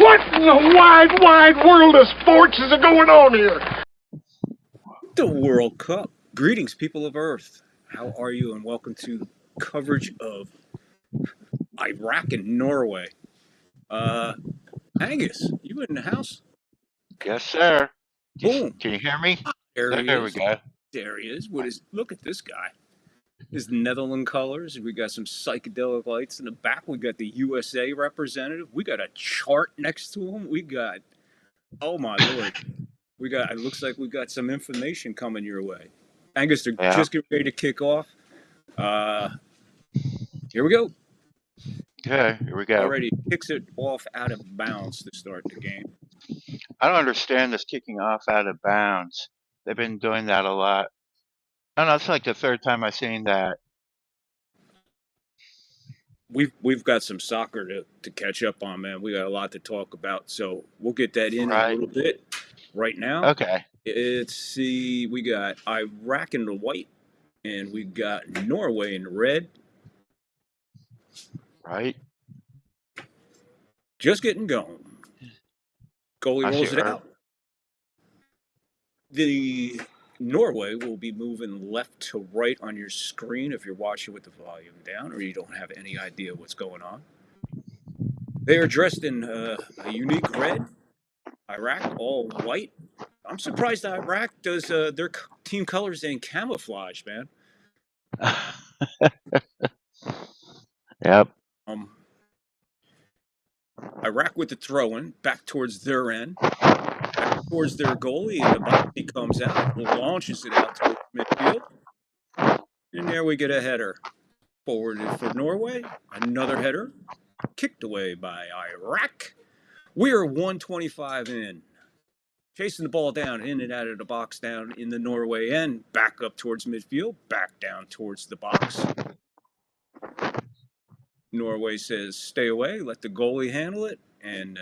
What in the wide, wide world of sports is going on here? The World Cup. Greetings, people of Earth. How are you? And welcome to coverage of Iraq and Norway. Uh, Angus, you in the house? Yes, sir. Boom. Can you hear me? There he There we is. go. There he is. Look at this guy. His Netherlands colors. We got some psychedelic lights in the back. We got the USA representative. We got a chart next to him. Oh my lord. It looks like we got some information coming your way. Angus, they're Yeah. just getting ready to kick off. Here we go. Okay, here we go. Already kicks it off out of bounds to start the game. I don't understand this kicking off out of bounds. They've been doing that a lot. I don't know, it's like the third time I've seen that. We've got some soccer to catch up on, man. We got a lot to talk about, so we'll get that in a little bit. Right now, Okay. we got Iraq in the white, and we got Norway in the red. Right. Just getting going. Goalie rolls it out. The Norway will be moving left to right on your screen if you're watching with the volume down or you don't have any idea what's going on. They are dressed in a unique red. Iraq, all white. I'm surprised Iraq does their team colors in camouflage, man. Yep. Iraq with the throw-in, back towards their end, back towards their goalie, and the body comes out, launches it out towards midfield. And there we get a header. Forwarded for Norway, another header, kicked away by Iraq. We are 125 in. Chasing the ball down, in and out of the box, down in the Norway end, back up towards midfield, back down towards the box. Norway says, stay away, let the goalie handle it, and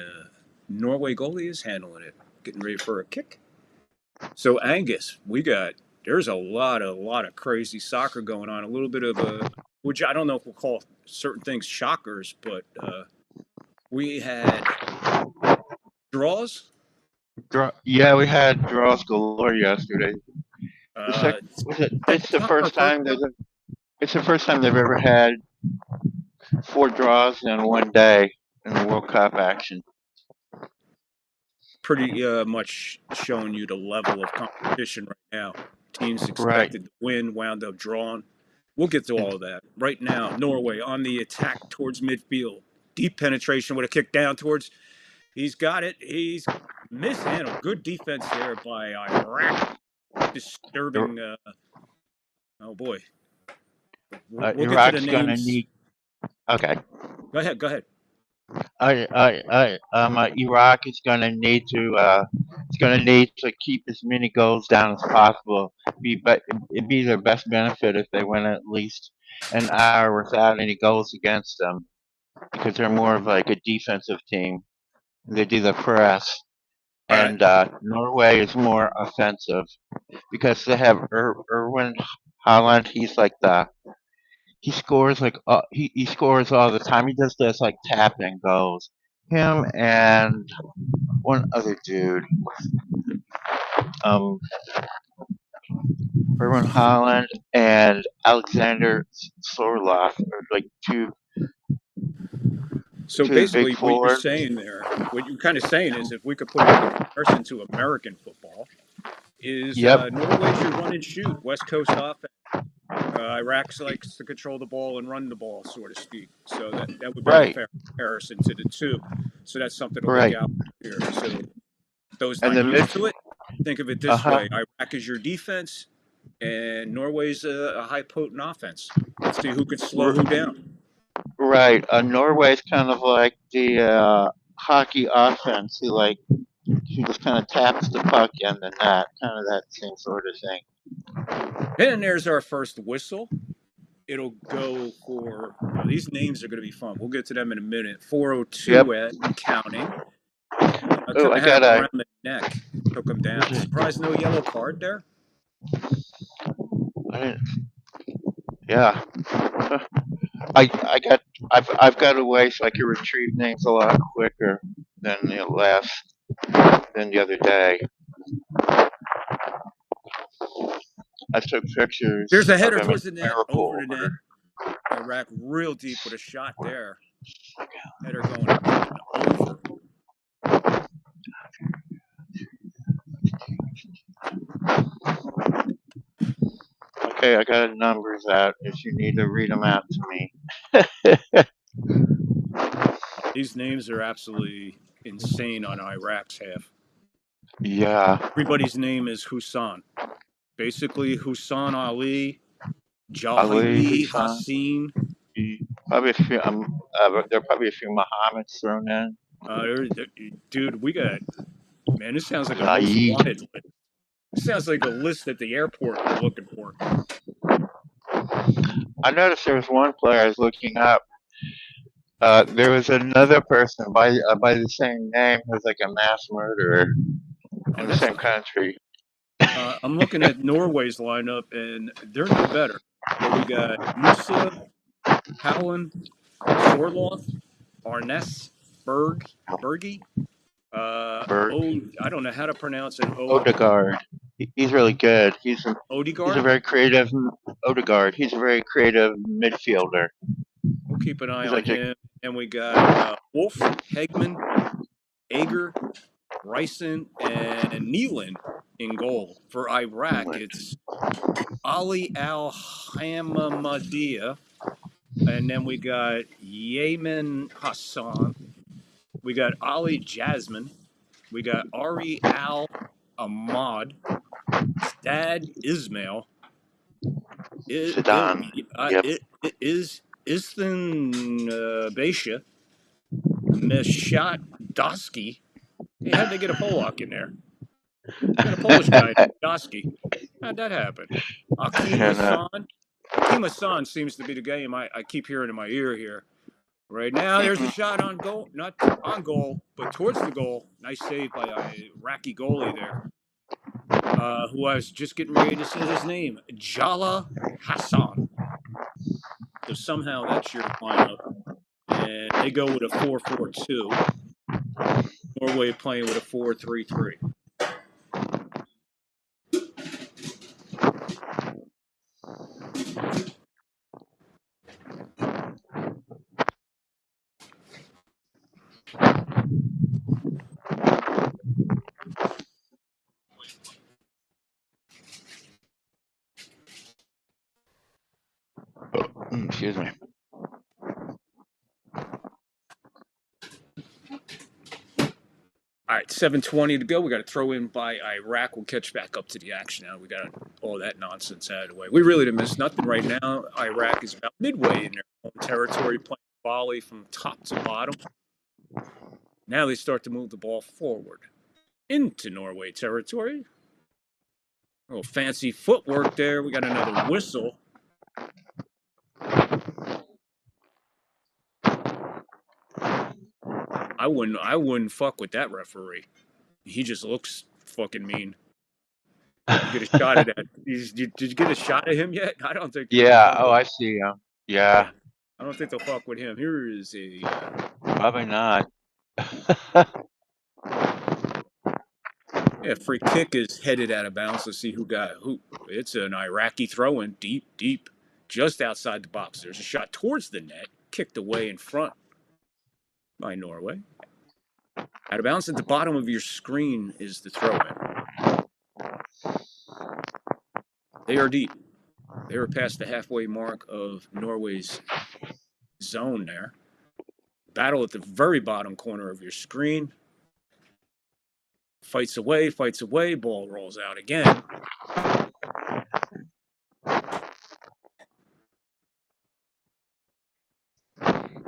Norway goalie is handling it, getting ready for a kick. So Angus, there's a lot of crazy soccer going on, a little bit of which I don't know if we'll call certain things shockers, but we had draws. Yeah, we had draws galore yesterday. It's the first time they've ever had 4 draws in one day in the World Cup action. Pretty much showing you the level of competition right now. Teams expected to win, wound up drawing. We'll get to all of that. Right now, Norway on the attack towards midfield. Deep penetration with a kick down towards. He's got it. He's mishandled. Good defense there by Iraq. Disturbing. Oh boy. We'll Iraq's going to need. Okay. Go ahead. Iraq is going to need to keep as many goals down as possible. It'd be their best benefit if they went at least an hour without any goals against them, because they're more of like a defensive team. They do the press, and Norway is more offensive because they have Erwin Holland. He's like he scores he scores all the time. He does this like tap and goes. Him and one other dude, Erwin Holland and Alexander Sorloth are like two. So basically, what you're kind of saying is, if we could put it in comparison to American football, is Norway's your run and shoot, West Coast offense. Iraq likes to control the ball and run the ball, so to speak. So that would be a fair comparison to the two. So that's something to look out here. So those not used to it, think of it this way: Iraq is your defense, and Norway's a high potent offense. Let's see who can slow who down. Right. Norway's kind of like the hockey offense, who just kind of taps the puck in the net, kind of that same sort of thing. And there's our first whistle. It'll go for these names are going to be fun. We'll get to them in a minute. 402 and counting. I got around the neck, took him down. Surprised no yellow card there. Yeah. I've got a way so I can retrieve names a lot quicker. than the other day. I took pictures There's a of header him in towards the net, over miracle the net. order. Iraq real deep with a shot there. Header going up and over. Okay, I got numbers out if you need to read them out to me. These names are absolutely insane on Iraq's half. Yeah. Everybody's name is Hussein. Basically, Hussein Ali, Ali Jahili Hassan. Hassin. Probably a few. There are probably a few Muhammad's thrown in. Dude, man, this sounds like a most Zaid. wanted list. This sounds like a list at the airport they're looking for. I noticed there was one player I was looking up. There was another person by the same name who's like a mass murderer in the same country. I'm looking at Norway's lineup, and they're no better. But we got Musa, Howland, Sorloth, Arness, Bergie. Berg. I don't know how to pronounce it. Odegaard. He's really good. He's a Odegaard. very creative Odegaard. He's a very creative midfielder. We'll keep an eye on him. And we got Wolf, Hegman, Ager, Ryson, and Neelan in goal. For Iraq, it's Ali Al Hamamadiyah. And then we got Yemen Hassan. We got Ali Jasmine. We got Ari Al Ahmad. Stad Ismail. Sudan. Yep. Istan Beisha. Meshat Dosky. Hey, how'd they get a Polak in there? Got a Polish guy, Dosky. How'd that happen? Akeem Hassan. Akeem Hassan seems to be the game I keep hearing in my ear here. Right now, there's a shot on goal. Not on goal, but towards the goal. Nice save by a Iraqi goalie there. Who I was just getting ready to say his name. Jala Hassan. So somehow that's your lineup. And they go with a 4-4-2. Norway playing with a 4-3-3. Excuse me. All right, 7:20 to go. We got to throw in by Iraq. We'll catch back up to the action now. We got all that nonsense out of the way. We really didn't miss nothing right now. Iraq is about midway in their home territory, playing volley from top to bottom. Now they start to move the ball forward into Norway territory. A little fancy footwork there. We got another whistle. I wouldn't fuck with that referee. He just looks fucking mean. You get a shot at that. Did you get a shot at him yet? I don't think. Yeah. Oh, I see him. Yeah. I don't think they'll fuck with him. Here is a. Probably not. Yeah, free kick is headed out of bounds. Let's see who got who. It's an Iraqi throw-in, deep, just outside the box. There's a shot towards the net, kicked away in front by Norway. Out of bounds at the bottom of your screen is the throw-in. They are deep. They were past the halfway mark of Norway's zone there. Battle at the very bottom corner of your screen. Fights away, ball rolls out again.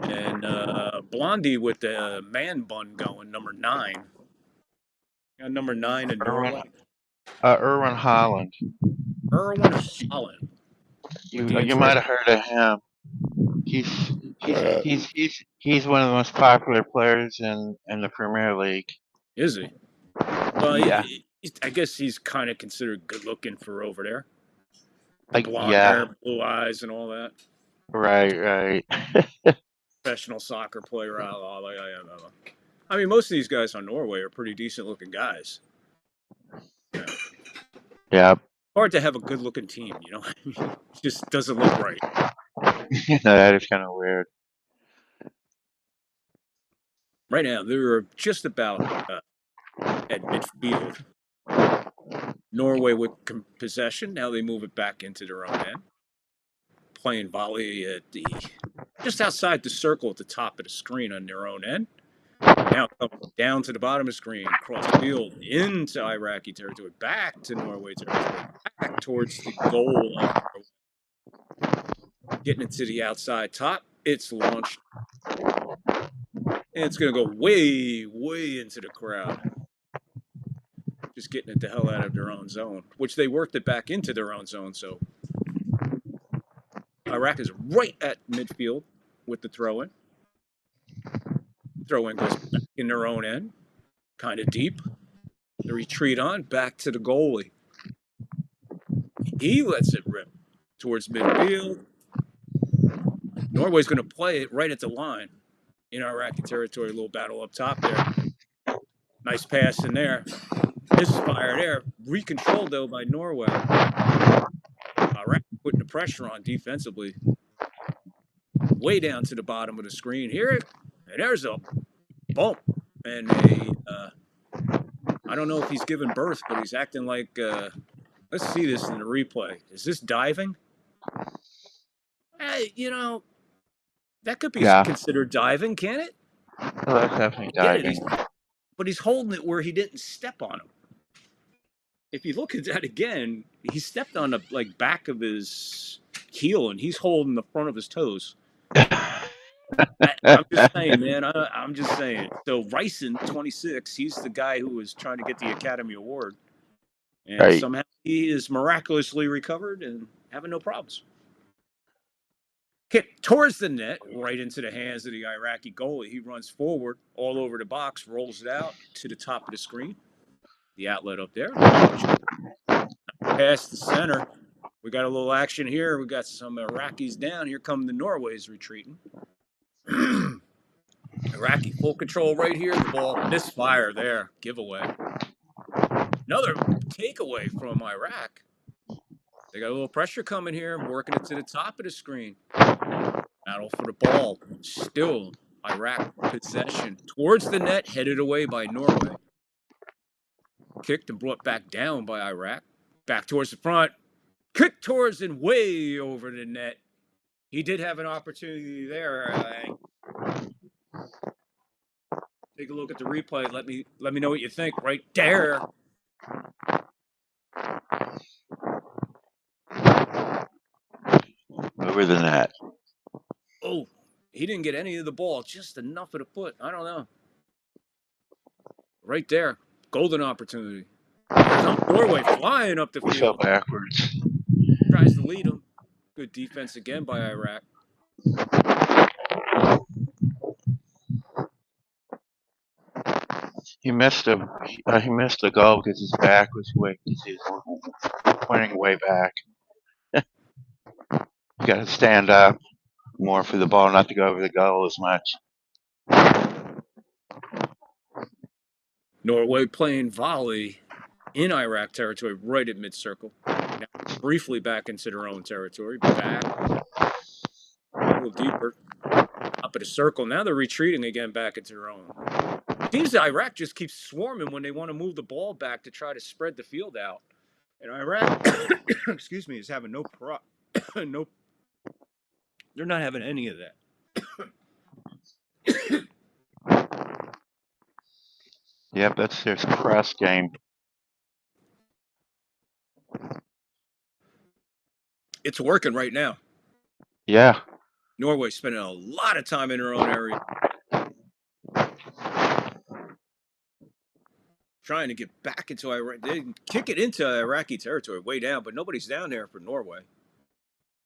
And Blondie with the man bun going, number 9. Got number 9 in Norway. Erwin Holland. Erwin Holland. You might have heard of him. He's one of the most popular players in the Premier League. Is he? Well, yeah. I guess he's kind of considered good looking for over there. Blonde yeah. hair, blue eyes, and all that. Right. Professional soccer player. I mean, most of these guys on Norway are pretty decent-looking guys. Yeah. Yeah. Hard to have a good-looking team, you know? It just doesn't look right. That is kind of weird. Right now, they're just about at midfield. Norway with possession. Now they move it back into their own end. Playing volley at just outside the circle at the top of the screen on their own end. Now coming down to the bottom of the screen, cross field into Iraqi territory, back to Norway territory, back towards the goal of Norway. Getting it to the outside top. It's launched. And it's going to go way, way into the crowd. Just getting it the hell out of their own zone, which they worked it back into their own zone. So Iraq is right at midfield with the throw-in. Throw-in goes back in their own end, kind of deep. The retreat on, back to the goalie. He lets it rip towards midfield. Norway's going to play it right at the line in Iraqi territory. A little battle up top there. Nice pass in there. Misfire there. Recontrolled, though, by Norway. Iraq putting the pressure on defensively. Way down to the bottom of the screen here. And there's a bump. And I don't know if he's giving birth, but he's acting like, let's see this in the replay. Is this diving? Hey, you know, that could be considered diving, can't it? Well, that's definitely diving. But he's holding it where he didn't step on him. If you look at that again, he stepped on the back of his heel, and he's holding the front of his toes. I'm just saying, man. I'm just saying. So Ryson, 26, he's the guy who was trying to get the Academy Award, and somehow he is miraculously recovered and having no problems. Kick towards the net, right into the hands of the Iraqi goalie. He runs forward all over the box, rolls it out to the top of the screen. The outlet up there. Past the center. We got a little action here. We got some Iraqis down. Here come the Norways retreating. Iraqi full control right here. The ball misfire there. Giveaway. Another takeaway from Iraq. They got a little pressure coming here. Working it to the top of the screen. Battle for the ball. Still Iraq possession. Towards the net. Headed away by Norway. Kicked and brought back down by Iraq. Back towards the front. Kick towards and way over the net. He did have an opportunity there. Take a look at the replay. Let me know what you think. Right there. Over the net. Oh, he didn't get any of the ball. Just enough of the foot. I don't know. Right there. Golden opportunity. Norway flying up the field. We fell backwards. Tries to lead him. Good defense again by Iraq. He missed the goal because his back was way. He was pointing way back. You got to stand up more for the ball not to go over the goal as much. Norway playing volley in Iraq territory, right at mid-circle. Now briefly back into their own territory. Back. A little deeper. Up at a circle. Now they're retreating again back into their own. Seems Iraq just keeps swarming when they want to move the ball back to try to spread the field out. And Iraq, excuse me, is having no. They're not having any of that. Yep, that's their press game. It's working right now. Yeah. Norway's spending a lot of time in their own area. Trying to get back into Iraq. They kick it into Iraqi territory way down, but nobody's down there for Norway.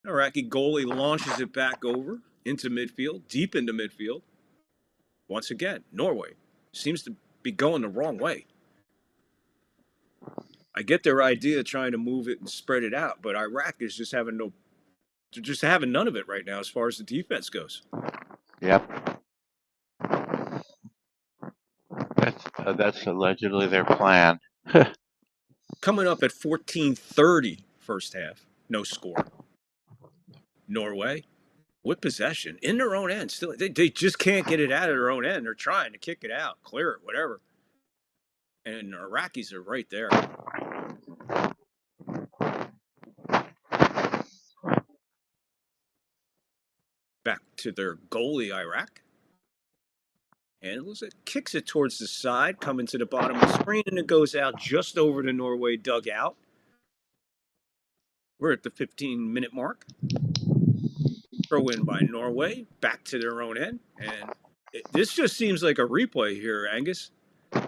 Iraqi goalie launches it back over into midfield, deep into midfield. Once again, Norway seems to be going the wrong way. I get their idea trying to move it and spread it out, but Iraq is just having none of it right now as far as the defense goes. Yep. That's allegedly their plan. Coming up at 14:30 first half, no score. Norway with possession in their own end. Still, they just can't get it out of their own end. They're trying to kick it out, clear it, whatever. And the Iraqis are right there. Back to their goalie, Iraq. Handles it, kicks it towards the side, coming to the bottom of the screen, and it goes out just over the Norway dugout. We're at the 15-minute mark. Throw in by Norway, back to their own end. And this just seems like a replay here, Angus.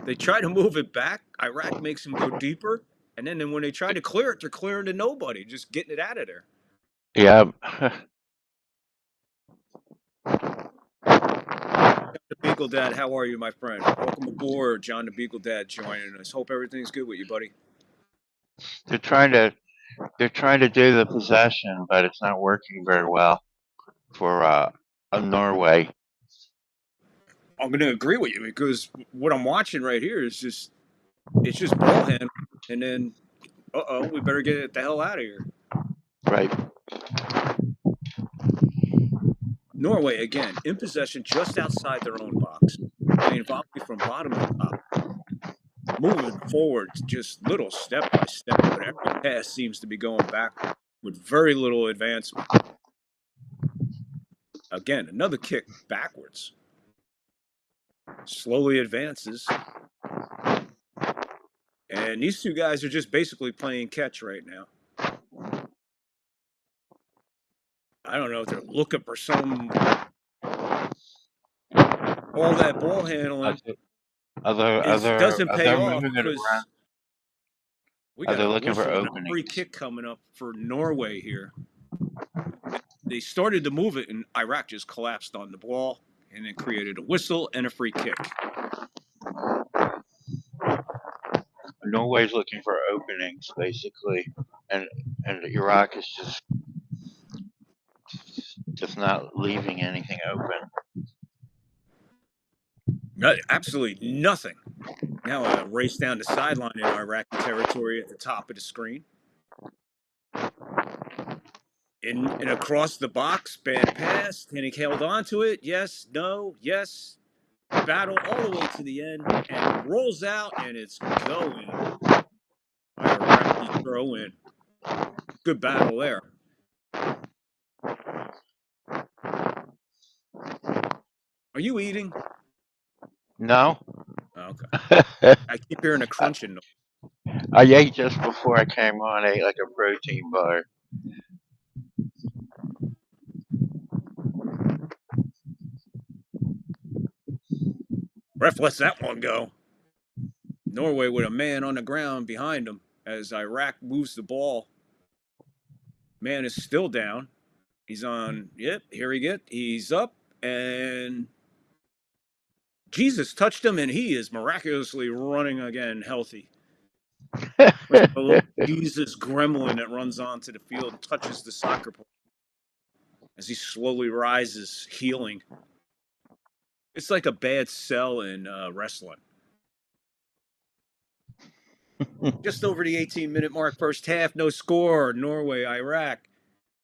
They try to move it back. Iraq makes them go deeper. And then when they try to clear it, they're clearing to nobody, just getting it out of there. Yeah. John the Beagle Dad, how are you, my friend? Welcome aboard, John the Beagle Dad joining us. Hope everything's good with you, buddy. They're trying to do the possession, but it's not working very well for Norway. I'm going to agree with you because what I'm watching right here is it's just ball handling, and then we better get the hell out of here. Right. Norway again in possession just outside their own box, playing volley from bottom to top, moving forward just little step by step, but every pass seems to be going back with very little advancement. Again, another kick backwards. Slowly advances. And these two guys are just basically playing catch right now. I don't know if they're looking for all that ball handling. Doesn't pay off because we got a whistle and a free kick coming up for Norway here. They started to move it, and Iraq just collapsed on the ball and then created a whistle and a free kick. Norway's looking for openings, basically, and Iraq is just not leaving anything open. No, absolutely nothing. Now a race down the sideline in Iraqi territory at the top of the screen. And across the box, bad pass. Hennig held on to it. Yes, no, yes. Battle all the way to the end, and it rolls out, and it's going. Iraqi throw in. Good battle there. Are you eating? No. Oh, okay. I keep hearing a crunching noise. I ate just before I came on. I ate like a protein bar. Ref lets that one go. Norway with a man on the ground behind him as Iraq moves the ball. Man is still down. He's on. Yep, here he gets. He's up, and Jesus touched him, and he is miraculously running again, healthy. Like a little Jesus gremlin that runs onto the field and touches the soccer ball as he slowly rises, healing. It's like a bad sell in wrestling. Just over the 18-minute mark, first half, no score. Norway, Iraq.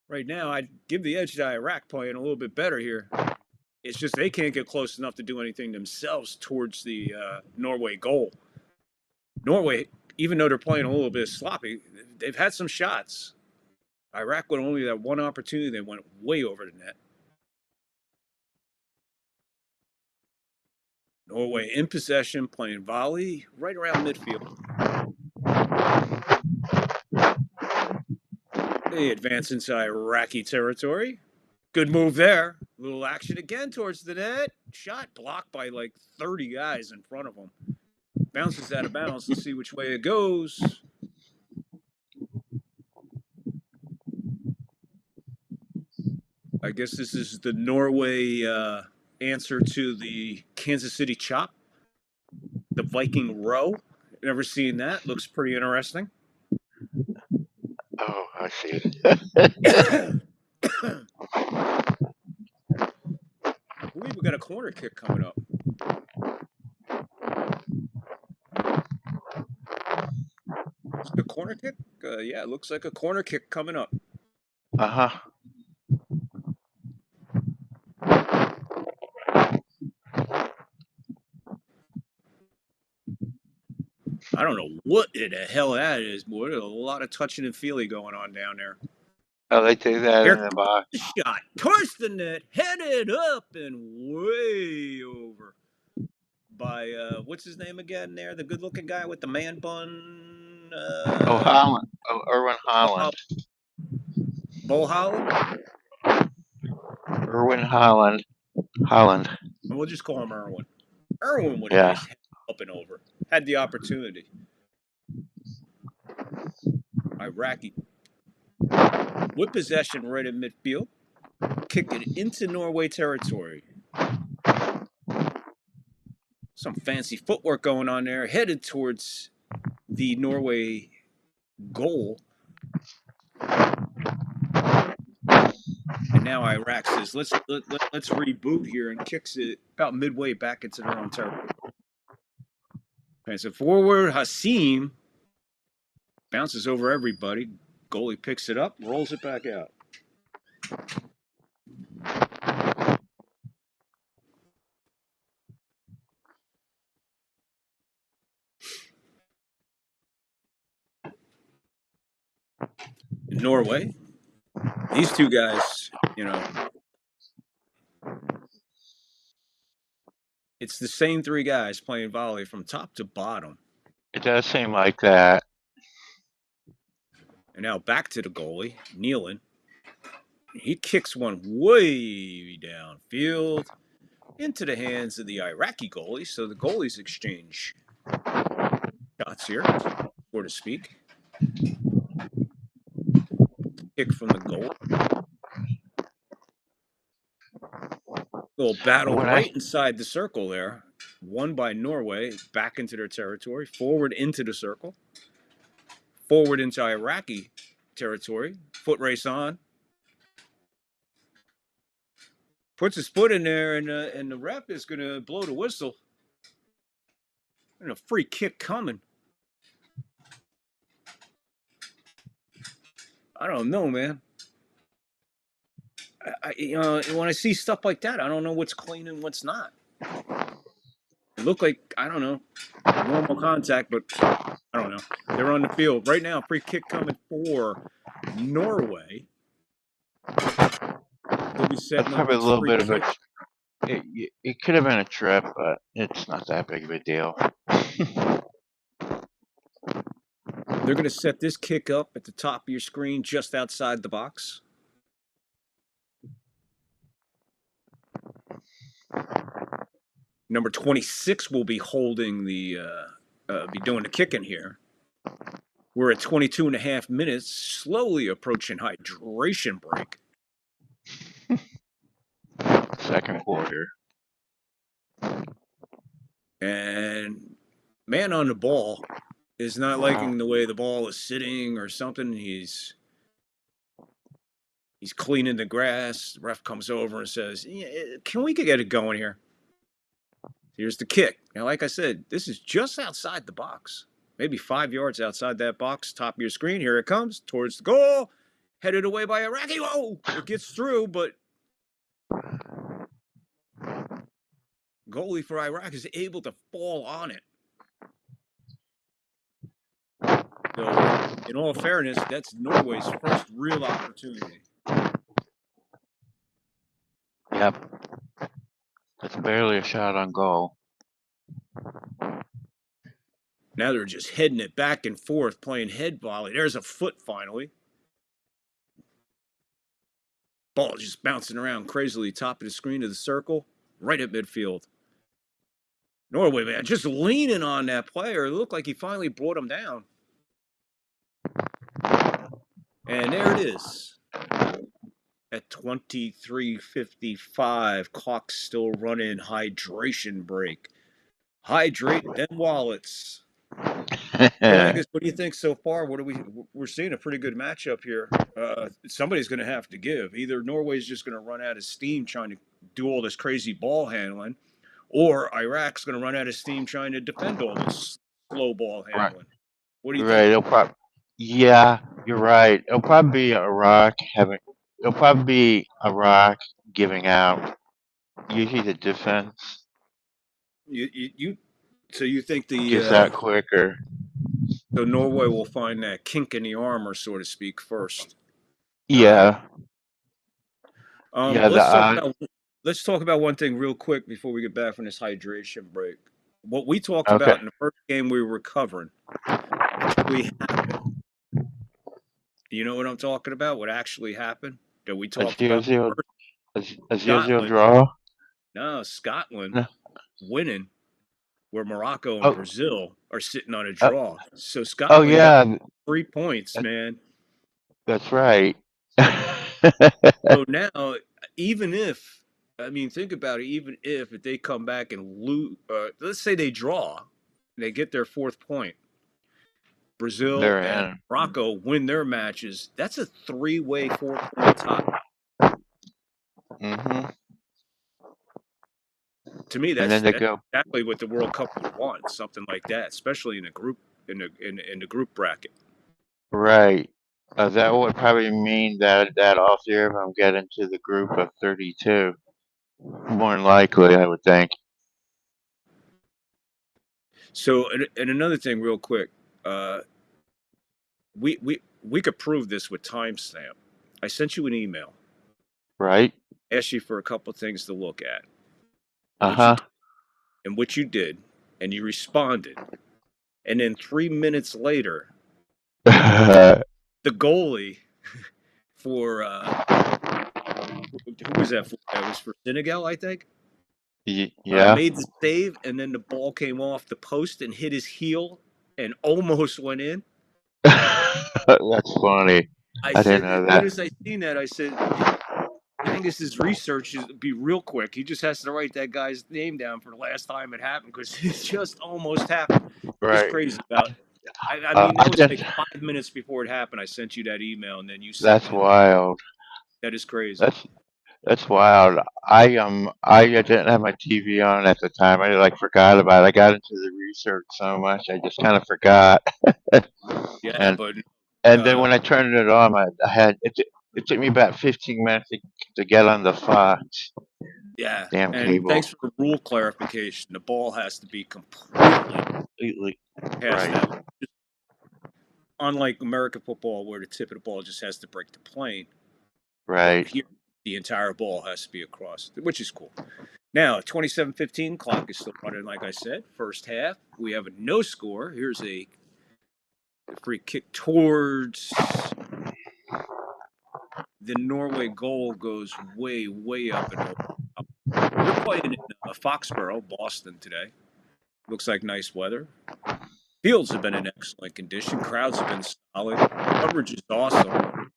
Right now, I'd give the edge to Iraq playing a little bit better here. It's just they can't get close enough to do anything themselves towards the Norway goal. Norway, even though they're playing a little bit sloppy, they've had some shots. Iraq with only that one opportunity, they went way over the net. Norway in possession, playing volley right around midfield. They advance inside Iraqi territory. Good move there. A little action again towards the net. Shot blocked by like 30 guys in front of him. Bounces out of bounds. Let's see which way it goes. I guess this is the Norway answer to the Kansas City chop. The Viking row. Never seen that. Looks pretty interesting. Oh, I see. I believe we got a corner kick coming up. The corner kick? Yeah, it looks like a corner kick coming up. Uh-huh. I don't know what the hell that is, boy. There's a lot of touching and feely going on down there. Oh, they take that Here in the comes box. the shot. Towards the net, headed up and way over by, what's his name again there? The good-looking guy with the man bun? Holland. Oh, Irwin Holland. Bo Holland? Irwin Holland. Holland. We'll just call him Irwin. Irwin with a Yeah. nice head up and over. Had the opportunity. Iraqi. With possession right in midfield. Kick it into Norway territory. Some fancy footwork going on there. Headed towards the Norway goal. And now Iraq says, let's reboot here, and kicks it about midway back into their own territory. And so forward, Hassim bounces over everybody. Goalie picks it up, rolls it back out. Norway, these two guys, it's the same three guys playing volley from top to bottom. It does seem like that. And now back to the goalie, kneeling. He kicks one way downfield into the hands of the Iraqi goalie. So the goalies exchange shots here, so to speak. Kick from the goal. Little battle right inside the circle there. Won by Norway, back into their territory, forward into the circle, forward into Iraqi territory, foot race on. Puts his foot in there, and the ref is going to blow the whistle. And a free kick coming. I don't know, man. When I see stuff like that, I don't know what's clean and what's not. It looked like, I don't know, normal contact, but I don't know. They're on the field right now. Free kick coming for Norway. They'll be setting probably a little bit of kick. It could have been a trip, but it's not that big of a deal. They're going to set this kick up at the top of your screen, just outside the box. Number 26 will be holding be doing the kicking here. We're at 22 and a half minutes, slowly approaching hydration break. Second quarter. And man on the ball is not liking the way the ball is sitting or something. He's cleaning the grass. The ref comes over and says, can we get it going here? Here's the kick. Now, like I said, this is just outside the box. Maybe 5 yards outside that box. Top of your screen. Here it comes towards the goal. Headed away by Iraqi. Oh, it gets through, but goalie for Iraq is able to fall on it. So, in all fairness, that's Norway's first real opportunity. Yep. That's barely a shot on goal. Now they're just heading it back and forth, playing head volley. There's a foot finally. Ball just bouncing around crazily, top of the screen of the circle, right at midfield. Norway, man, just leaning on that player. It looked like he finally brought him down. And there it is. At 23:55, clock's still running. Hydration break. Hydrate, then wallets. Angus, what do you think so far? We're seeing a pretty good matchup here. Somebody's going to have to give. Either Norway's just going to run out of steam trying to do all this crazy ball handling, or Iraq's going to run out of steam trying to defend all this slow ball handling. What do you think? Yeah, you're right. It'll probably be Iraq giving out. Usually the defense You so you think gives out quicker. so Norway will find that kink in the armor, so to speak, first. All right. Yeah, yeah. The odd. Let's talk about one thing real quick before we get back from this hydration break. What we talked Okay. about in the first game we were covering actually happened. Do you know what I'm talking about? What actually happened that we A talked zero about? zero First, a zero zero Scotland, draw. no, Scotland No. winning, where Morocco and Oh, Brazil are sitting on a uh, draw. So oh Scotland got yeah, 3 points, that, man. that's right. So now, even if, I mean, think about it, even if they come back and lose, let's say they draw, they get their 4th point, Brazil They're and in. Morocco win their matches, that's a 3-way 4-point tie. Hmm. To me, And then they that's go exactly what the World Cup would want, something like that, especially in a group in the group bracket. right. That would probably mean that all three of them get into the group of 32. More than likely, I would think. So, and another thing, real quick, uh, we could prove this with timestamp. I sent you an email, Right? asked you for a couple things to look at, Uh which you huh. did, and what you did, and you responded, and then 3 minutes later, the goalie for who was that for? That was for Senegal, I think. Yeah. Made the save, and then the ball came off the post and hit his heel, and almost went in. That's funny. I I didn't said, as know soon that. as I seen that, I said, Angus's research is be real quick. He just has to write that guy's name down for the last time it happened because it just almost happened. It's Right. crazy about. I mean, I that was didn't. like 5 minutes before it happened. I sent you that email, and then you sent That's me. wild. That is crazy. That's that's wild. I didn't have my TV on at the time. I like forgot about it. I got into the research so much, I just kind of forgot. Yeah, and but and then uh, when I turned it on, I had it. It took me about 15 minutes to get on the Fox yeah, damn and cable. thanks for the rule clarification. The ball has to be completely Completely. past Right. that. Unlike American football, where the tip of the ball just has to break the plane, over Right. here, the entire ball has to be across, which is cool. Now, 27:15 clock is still running, like I said. First half, we have a no score. Here's a free kick towards the Norway goal, goes way, way up and over. They're playing in Foxborough, Boston today. Looks like nice weather. Fields have been in excellent condition. Crowds have been solid. Coverage is awesome.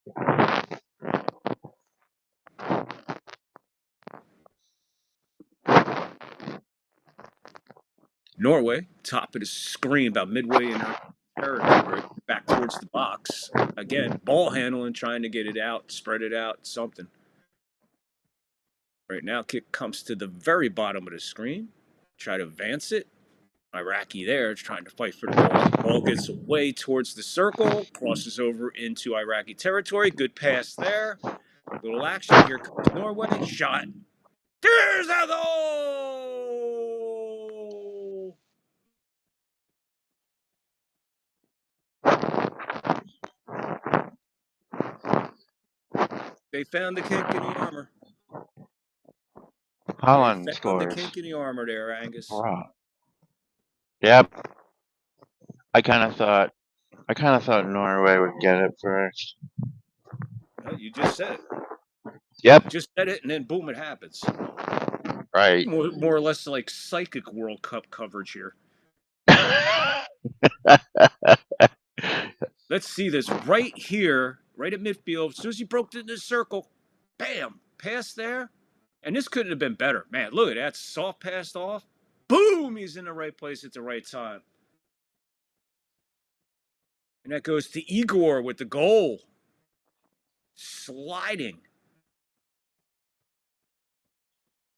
Norway, top of the screen, about midway in their territory, back towards the box. Again, ball handling, trying to get it out, spread it out, something. Right now, kick comes to the very bottom of the screen. Try to advance it. Iraqi there, trying to fight for the ball. Ball gets away towards the circle, crosses over into Iraqi territory. Good pass there. Little action. Here comes Norway. Shot. There's a goal! They found the kink in the armor. They Holland found the scores. kink in the armor there, Angus. Wow. Yep. I kind of thought. I kind of thought Norway would get it first. Well, you just said it. Yep. You just said it, and then boom, it happens. Right. More or less like psychic World Cup coverage here. Let's see this right here, right at midfield. As soon as he broke into the circle, bam, pass there. And this couldn't have been better. Man, look at that. Soft passed off. Boom, he's in the right place at the right time. And that goes to Igor with the goal. Sliding.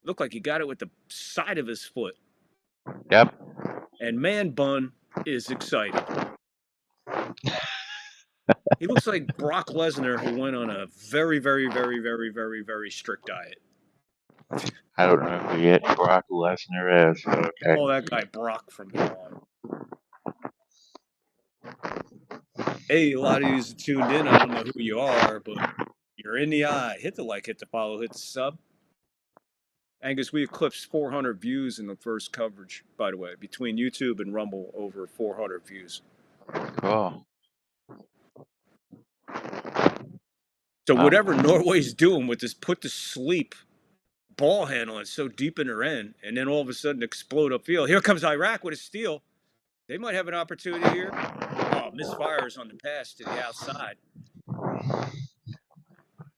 Looked like he got it with the side of his foot. Yep. And Man Bun is excited. He looks like Brock Lesnar, who went on a very, very, very, very, very, very strict diet. I don't know who yet Brock Lesnar is. But okay. Call that guy Brock from now on. Hey, a lot of you tuned in. I don't know who you are, but you're in the eye. Hit the like, hit the follow, hit the sub. Angus, we eclipsed 400 views in the first coverage, by the way, between YouTube and Rumble, over 400 views. Cool. So whatever Norway's doing with this put to sleep ball handling so deep in their end, and then all of a sudden explode upfield. Here comes Iraq with a steal. They might have an opportunity here. Oh, misfires on the pass to the outside.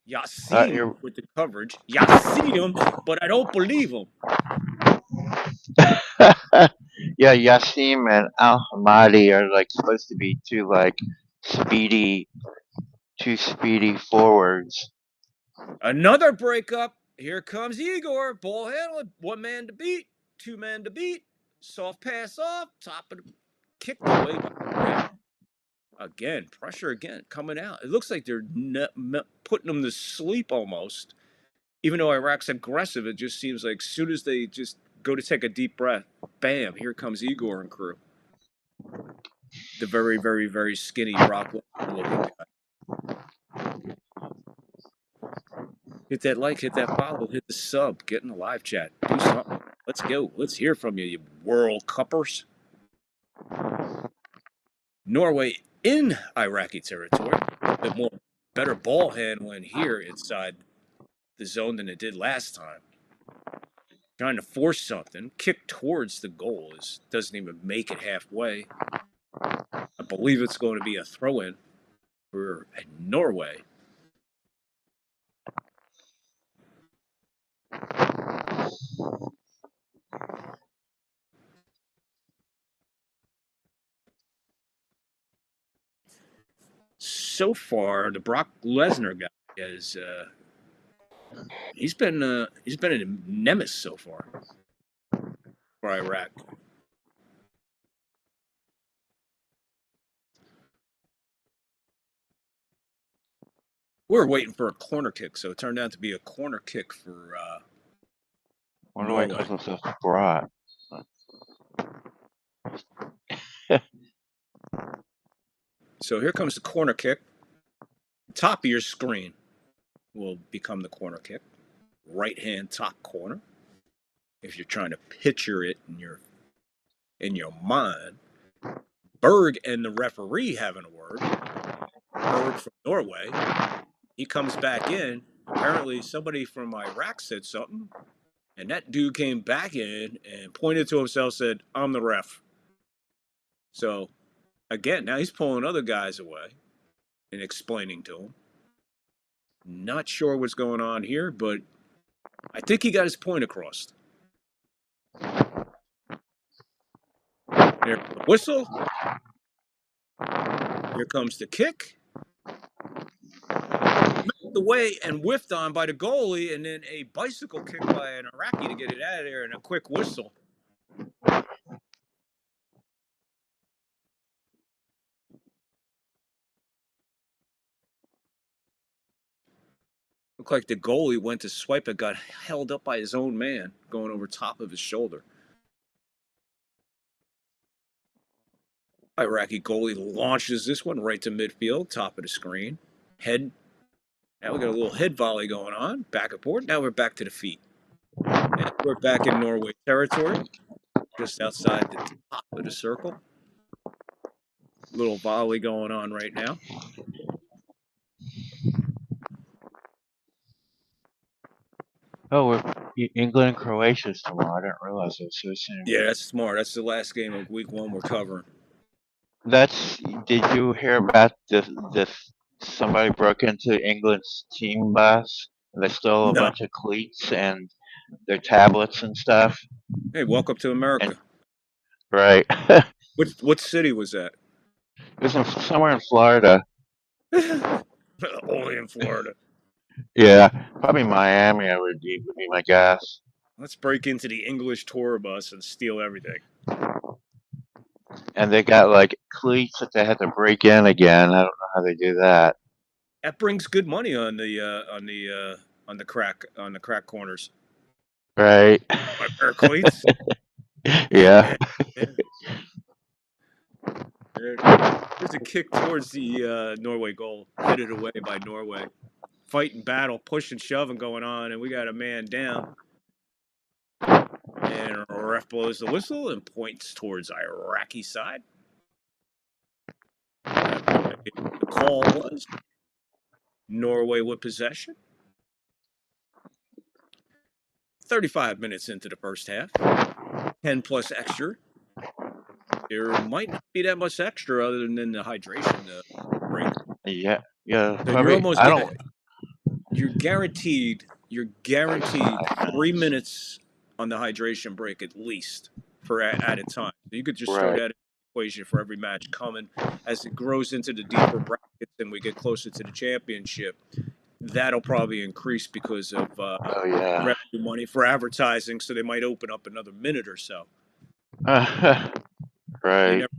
Yassim with the coverage. Yassim, but I don't believe him. Yeah, Yassim and Al Hamadi are like supposed to be two speedy forwards. Another breakup. Here comes Igor. Ball handling. 1 man to beat. 2 man to beat. Soft pass off. Top of the kicked away by again. Pressure again coming out. It looks like they're putting them to sleep almost. Even though Iraq's aggressive, it just seems like as soon as they just go to take a deep breath, bam, here comes Igor and crew. The very, very, very skinny Brock looking guy. Hit that like, hit that follow, hit the sub, get in the live chat. Do something. Let's go. Let's hear from you, you World Cuppers. Norway in Iraqi territory. A bit more better ball handling here inside the zone than it did last time. Trying to force something, kick towards the goal doesn't even make it halfway. I believe it's going to be a throw-in for Norway. So far, the Brock Lesnar guy has he's been a nemesis so far for Iraq. We're waiting for a corner kick, so it turned out to be a corner kick for Wonder why it calls himself Brock. So here comes the corner kick. Top of your screen will become the corner kick. Right hand top corner. If you're trying to picture it in your mind. Berg and the referee having a word. Berg from Norway. He comes back in. Apparently somebody from Iraq said something. And that dude came back in and pointed to himself, said, "I'm the ref." So, again, now he's pulling other guys away and explaining to them. Not sure what's going on here, but I think he got his point across. There's the whistle. Here comes the kick. The way and whiffed on by the goalie, and then a bicycle kick by an Iraqi to get it out of there, and a quick whistle. Looked like the goalie went to swipe it, got held up by his own man, going over top of his shoulder. Iraqi goalie launches this one right to midfield, top of the screen. Head. Now we got a little head volley going on, back and forth. Now we're back to the feet. And we're back in Norway territory, just outside the top of the circle. Little volley going on right now. Oh, England and Croatia's tomorrow. I didn't realize it was so soon. Yeah, that's smart. That's the last game of week 1 we're covering. Did you hear about this somebody broke into England's team bus and they stole a bunch of cleats and their tablets and stuff? Hey, welcome to America. Right. What city was that? It was somewhere in Florida. Only in Florida. Yeah, probably Miami would be my guess. Let's break into the English tour bus and steal everything. And they got like cleats that they had to break in again. I don't know how they do that. That brings good money on the crack corners. Right. My pair of cleats. Yeah. Yeah, yeah. There's a kick towards the Norway goal, headed away by Norway. Fight and battle, push and shoving going on, and we got a man down. And a ref blows the whistle and points towards Iraqi side. I have no idea what the call was. Norway with possession. 35 minutes into the first half. 10 plus extra. There might not be that much extra other than the hydration break. Yeah. Yeah. So you're Probably. almost I don't. you're guaranteed 3 minutes on the hydration break at least for added time. So you could just throw Right. that in the equation for every match coming as it grows into the deeper brackets and we get closer to the championship. That'll probably increase because of Oh yeah. revenue money for advertising. So they might open up another minute or so. You Right. never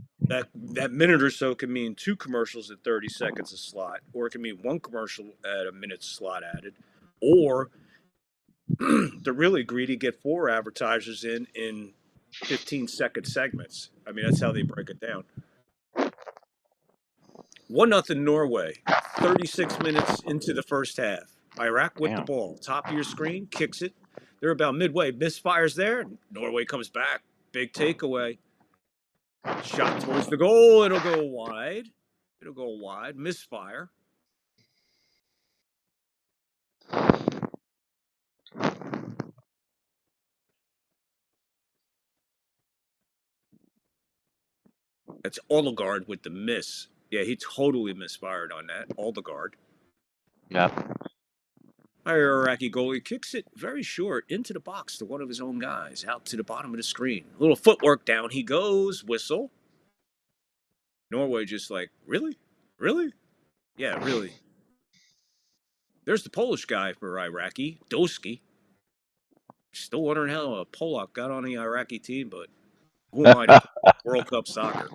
that minute or so can mean 2 commercials at 30 seconds a slot, or it can mean 1 commercial at a minute slot added, or the really greedy get 4 advertisers in 15-second segments. I mean, that's how they break it down. 1-0 Norway. 36 minutes into the first half. Iraq with the ball, top of your screen, kicks it. They're about midway, misfires there. Norway comes back, big takeaway. Shot towards the goal. It'll go wide. Misfire. That's Odegaard with the miss. Yeah, he totally misfired on that. Odegaard. Yep. Iraqi goalie kicks it very short into the box to one of his own guys, out to the bottom of the screen. A little footwork down he goes. Whistle. Norway just like, really? Really? Yeah, really. There's the Polish guy for Iraqi, Doski. Still wondering how a Polak got on the Iraqi team, but who am I to World Cup soccer?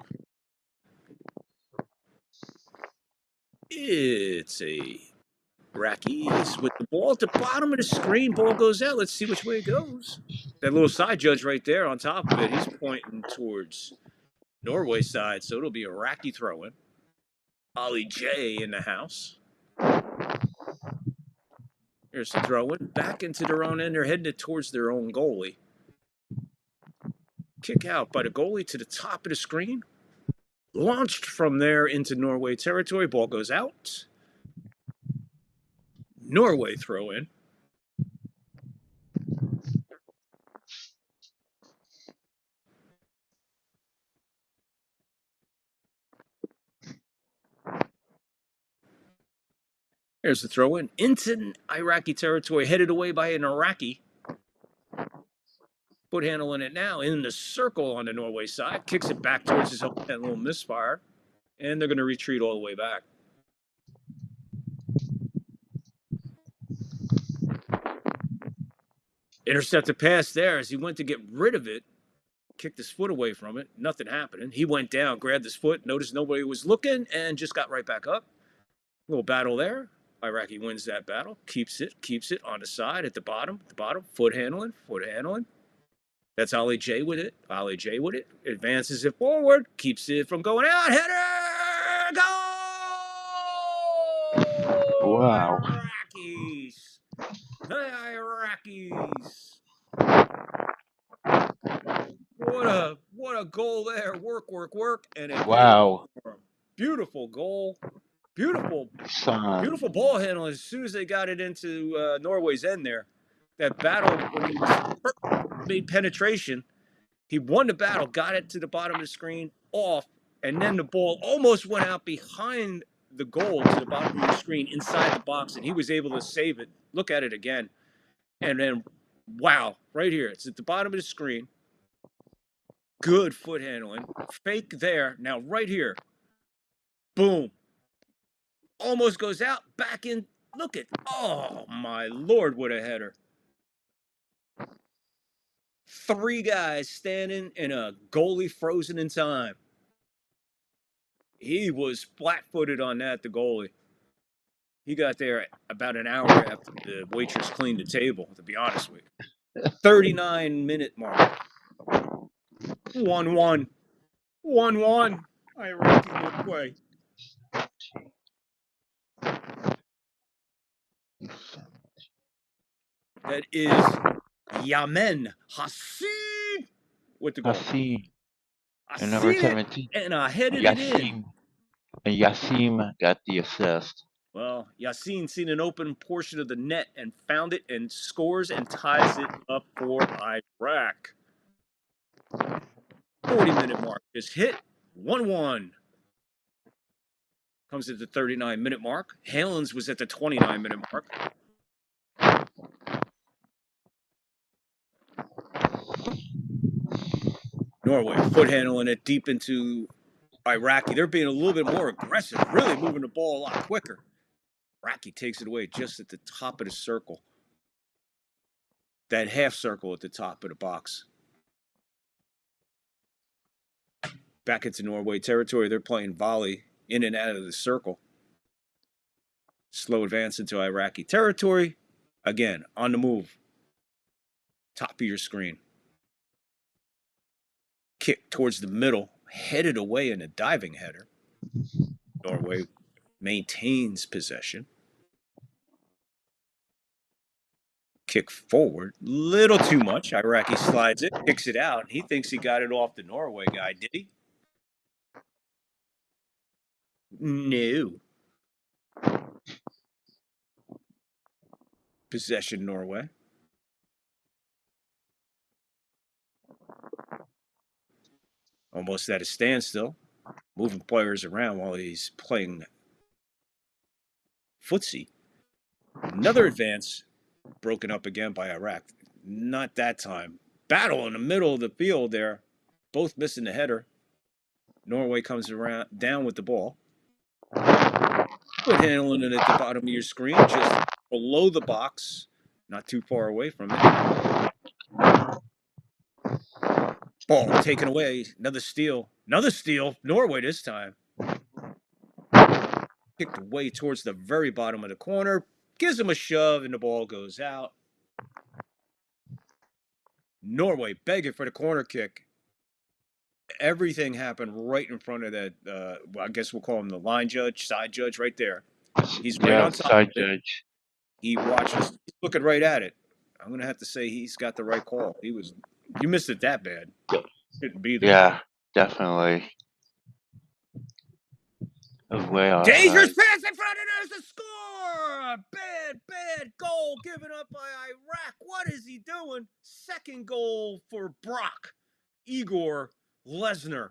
It's a Iraqis with the ball at the bottom of the screen. Ball goes out. Let's see which way it goes. That little side judge right there on top of it, he's pointing towards Norway side, so it'll be Iraqi throw-in. Ollie J in the house. Here's the throw-in. Back into their own end. They're heading it towards their own goalie. Kick out by the goalie to the top of the screen. Launched from there into Norway territory. Ball goes out. Norway throw-in. There's the throw-in into Iraqi territory, headed away by an Iraqi. Foot handling it now in the circle on the Norway side. Kicks it back towards his own, that little misfire. And they're going to retreat all the way back. Intercepted pass there as he went to get rid of it. Kicked his foot away from it. Nothing happening. He went down, grabbed his foot, noticed nobody was looking, and just got right back up. Little battle there. Iraqi wins that battle. Keeps it on the side at the bottom. Foot handling. That's Ollie J with it. Advances it forward. Keeps it from going out. Header! Goal! Wow. Iraqis! The Iraqis! What a goal there. Work. And it paid off Wow. for him. Beautiful goal. Beautiful Son. ball handle as soon as they got it into Norway's end there. That battle when he made penetration. He won the battle, got it to the bottom of the screen, off, and then the ball almost went out behind the goal to the bottom of the screen inside the box, and he was able to save it. Look at it again. And then, wow, right here. It's at the bottom of the screen. Good foot handling. Fake there. Now, right here. Boom. Almost goes out. Back in. Look at. Oh, my Lord, what a header. 3 guys standing and a goalie frozen in time. He was flat-footed on that, the goalie. He got there about an hour after the waitress cleaned the table, to be honest with you. 39-minute mark. 1-1. 1-1. Iraqi Norway. That is Yamen Hassid with the goal. Hassim. And number 17. And I headed it in. And Yassim got the assist. Well, Yassin seen an open portion of the net and found it and scores and ties it up for Iraq. 40-minute mark is hit. 1-1. Comes at the 39-minute mark. Halens was at the 29-minute mark. Norway foot handling it deep into Iraqi. They're being a little bit more aggressive, really moving the ball a lot quicker. Iraqi takes it away just at the top of the circle. That half circle at the top of the box. Back into Norway territory. They're playing volley in and out of the circle. Slow advance into Iraqi territory. Again, on the move. Top of your screen. Kick towards the middle. Headed away in a diving header. Norway maintains possession. Kick forward. Little too much. Iraqi slides it. Kicks it out. He thinks he got it off the Norway guy. Did he? No. Possession Norway. Almost at a standstill. Moving players around while he's playing footsie. Another advance. Broken up again by Iraq. Not that time. Battle in the middle of the field there. Both missing the header. Norway comes around down with the ball. Foot handling it at the bottom of your screen, just below the box, not too far away from it. Ball taken away. Another steal. Another steal. Norway this time. Kicked away towards the very bottom of the corner. Gives him a shove, and the ball goes out. Norway begging for the corner kick. Everything happened right in front of that, I guess we'll call him the line judge, side judge right there. He's right on top side of it. judge. He watches, he's looking right at it. I'm going to have to say he's got the right call. You missed it that bad. Shouldn't be there. Yeah, definitely. Way off. Dangerous pass in front of there's a score! Bad goal given up by Iraq. What is he doing? Second goal for Brock. Igor Lesnar.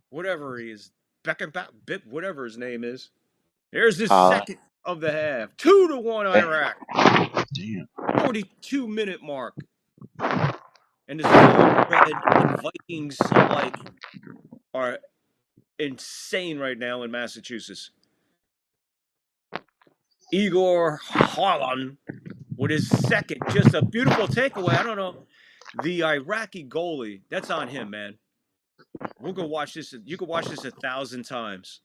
Whatever he is. Beckenbauer, whatever his name is. There's the second of the half. 2-1 Iraq. Damn. 42-minute mark. And the Red and Vikings alike are insane right now in Massachusetts. Igor Harlan with his second. Just a beautiful takeaway. I don't know. The Iraqi goalie, that's on him, man. We'll go watch this. You can watch this 1,000 times.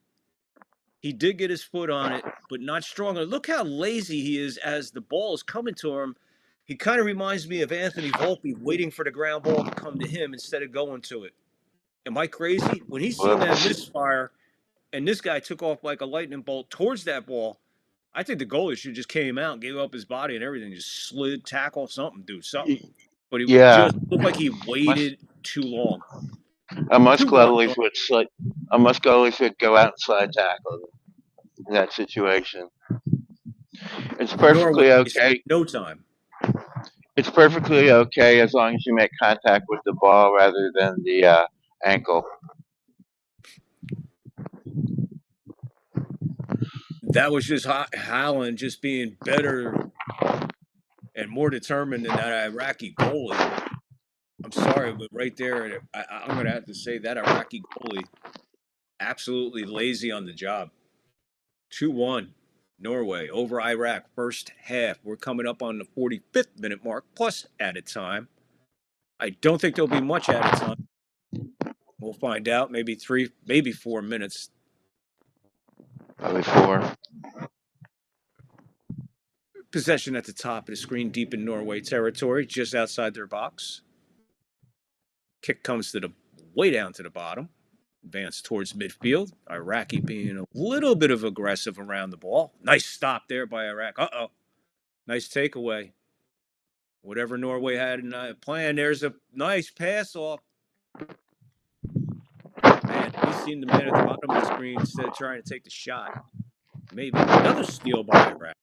He did get his foot on it, but not stronger. Look how lazy he is as the ball is coming to him. He kind of reminds me of Anthony Volpe waiting for the ground ball to come to him instead of going to it. Am I crazy? When he's seen that misfire and this guy took off like a lightning bolt towards that ball, I think the goalie should just came out, gave up his body and everything, just slid, tackle, something, do something. But he just looked like he waited too long. A Musk goalie would go out and slide tackle in that situation. It's perfectly okay. No time. It's perfectly okay as long as you make contact with the ball rather than the ankle. That was just Howland just being better and more determined than that Iraqi goalie. I'm sorry, but right there, I'm going to have to say that Iraqi goalie absolutely lazy on the job. 2-1, Norway over Iraq, first half. We're coming up on the 45th minute mark, plus added time. I don't think there'll be much added time. We'll find out. Maybe 3, maybe 4 minutes. Probably 4. Possession at the top of the screen, deep in Norway territory, just outside their box. Kick comes to the way down to the bottom. Advance towards midfield. Iraqi being a little bit of aggressive around the ball. Nice stop there by Iraq. Uh-oh. Nice takeaway. Whatever Norway had in plan, there's a nice pass off. Man, he's seen the man at the bottom of the screen instead of trying to take the shot. Maybe another steal by Iraq.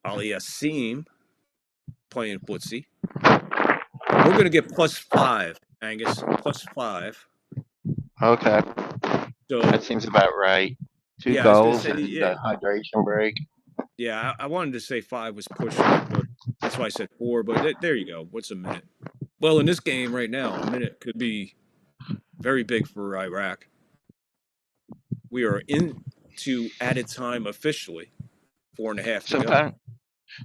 Ali Yassim playing footsie. We're going to get +5, Angus. +5. Okay. So that seems about right. 2 yeah, goals say, and yeah. the hydration break. Yeah, I wanted to say 5 was pushing it, but that's why I said 4. But there you go. What's a minute? Well, in this game right now, a minute could be very big for Iraq. We are into added time officially. 4.5 to go.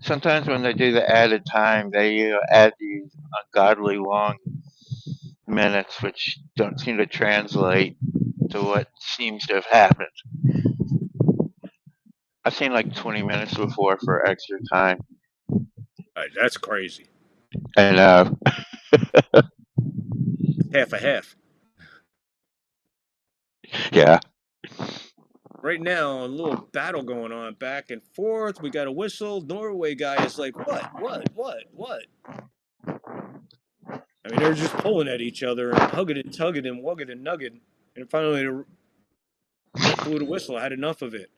Sometimes when they do the added time, they add these ungodly long minutes, which don't seem to translate to what seems to have happened. I've seen like 20 minutes before for extra time. That's crazy. I know. Half a half. Yeah. Right now, a little battle going on back and forth. We got a whistle. Norway guy is like, what? I mean, they're just pulling at each other and hugging and tugging and wugging and nugging. And finally, the ref blew the whistle. I had enough of it.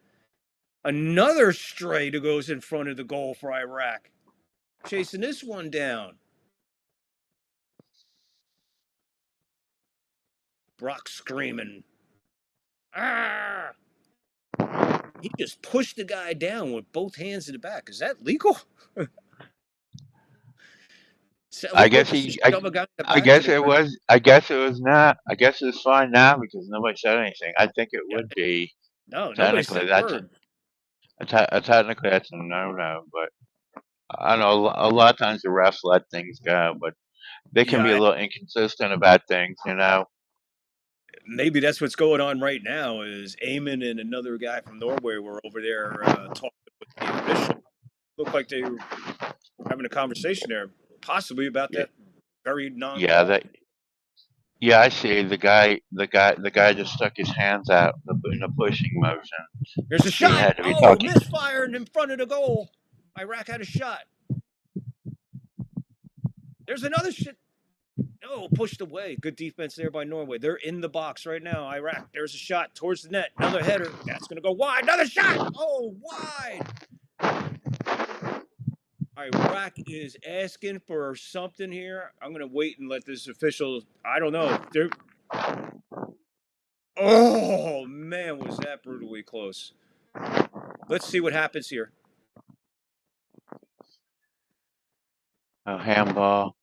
Another stray that goes in front of the goal for Iraq. Chasing this one down. Brock screaming. Ah! He just pushed the guy down with both hands in the back. Is that legal? I guess it was. I guess it was not. I guess it's fine now because nobody said anything. I think it would be. No, nobody Technically, said a word. Technically, that's a no-no. But I know a lot of times the refs let things go, but they can be a little inconsistent about things, you know. Maybe that's what's going on right now. Is Eamon and another guy from Norway were over there talking with the official. Looked like they were having a conversation there, possibly about that very non-call. Yeah, I see. The guy just stuck his hands out in a pushing motion. There's a shot. He had to be Oh, talking. misfired in front of the goal. Iraq had a shot. There's another shot. No, pushed away. Good defense there by Norway. They're in the box right now. Iraq. There's a shot towards the net. Another header. That's going to go wide. Another shot. Oh, wide. Iraq is asking for something here. I'm going to wait and let this official. I don't know. Oh, man, was that brutally close. Let's see what happens here. A handball.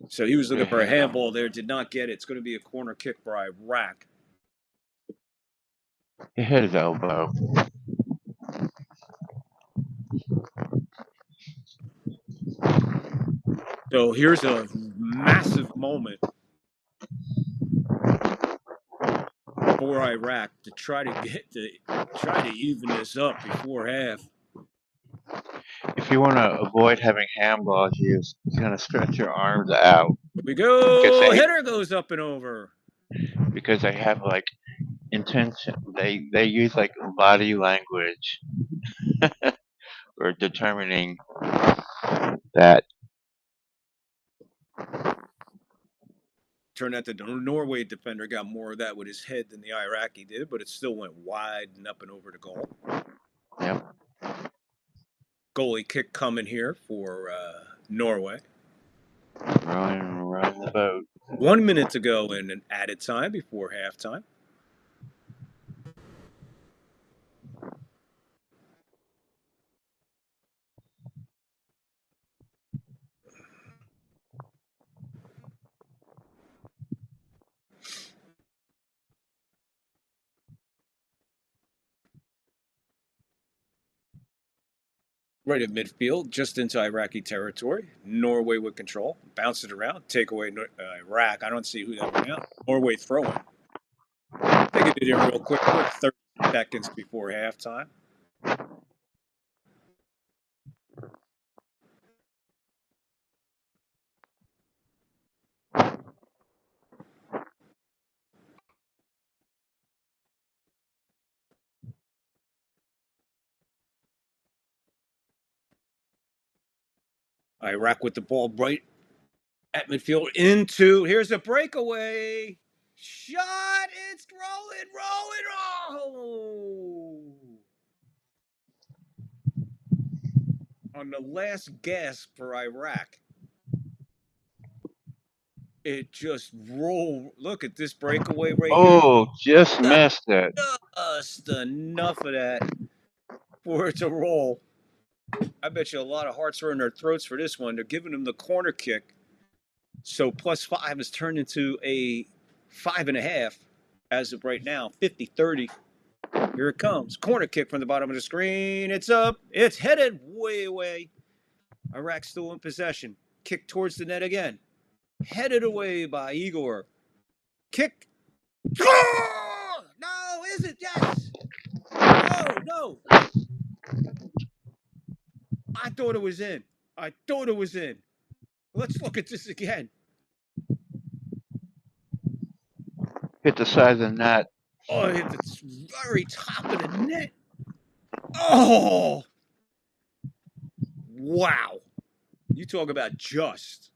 So he was looking for a handball there. Did not get it. It's going to be a corner kick for Iraq. He hit his elbow. So here's a massive moment for Iraq to try to even this up before half. If you want to avoid having handballs, you're gonna stretch your arms out. Here we go. Header goes up and over. Because they have like intention. They use like body language for determining that. Turned out the Norway defender got more of that with his head than the Iraqi did, but it still went wide and up and over the goal. Yep. Goalie kick coming here for Norway. Rowing the boat. 1 minute to go in an added time before halftime. Right at midfield, just into Iraqi territory. Norway with control. Bounce it around. Take away Iraq. I don't see who that went out. Norway throwing. Taking it in real quick. We're 30 seconds before halftime. Iraq with the ball right at midfield into. Here's a breakaway. Shot. It's rolling. Oh! On the last gasp for Iraq, it just rolled. Look at this breakaway right here. Oh, just missed it. Just enough of that for it to roll. I bet you a lot of hearts are in their throats for this one. They're giving him the corner kick. So +5 has turned into a 5.5 as of right now. 50-30. Here it comes. Corner kick from the bottom of the screen. It's up. It's headed way away. Iraq still in possession. Kick towards the net again. Headed away by Igor. Kick. Oh! No, is it? Yes. No. I thought it was in. Let's look at this again. Hit the side of the net. Oh, it hit the very top of the net. Oh! Wow. You talk about just.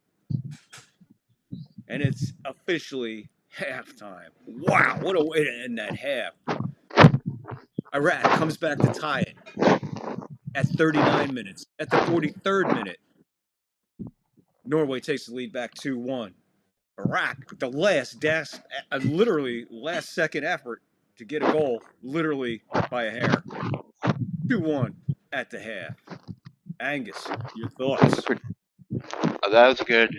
And it's officially halftime. Wow, what a way to end that half. Iraq comes back to tie it at 39 minutes. At the 43rd minute, Norway takes the lead back 2-1. Iraq, the literally last second effort to get a goal, literally by a hair. 2-1 at the half. Angus, your thoughts? That was good.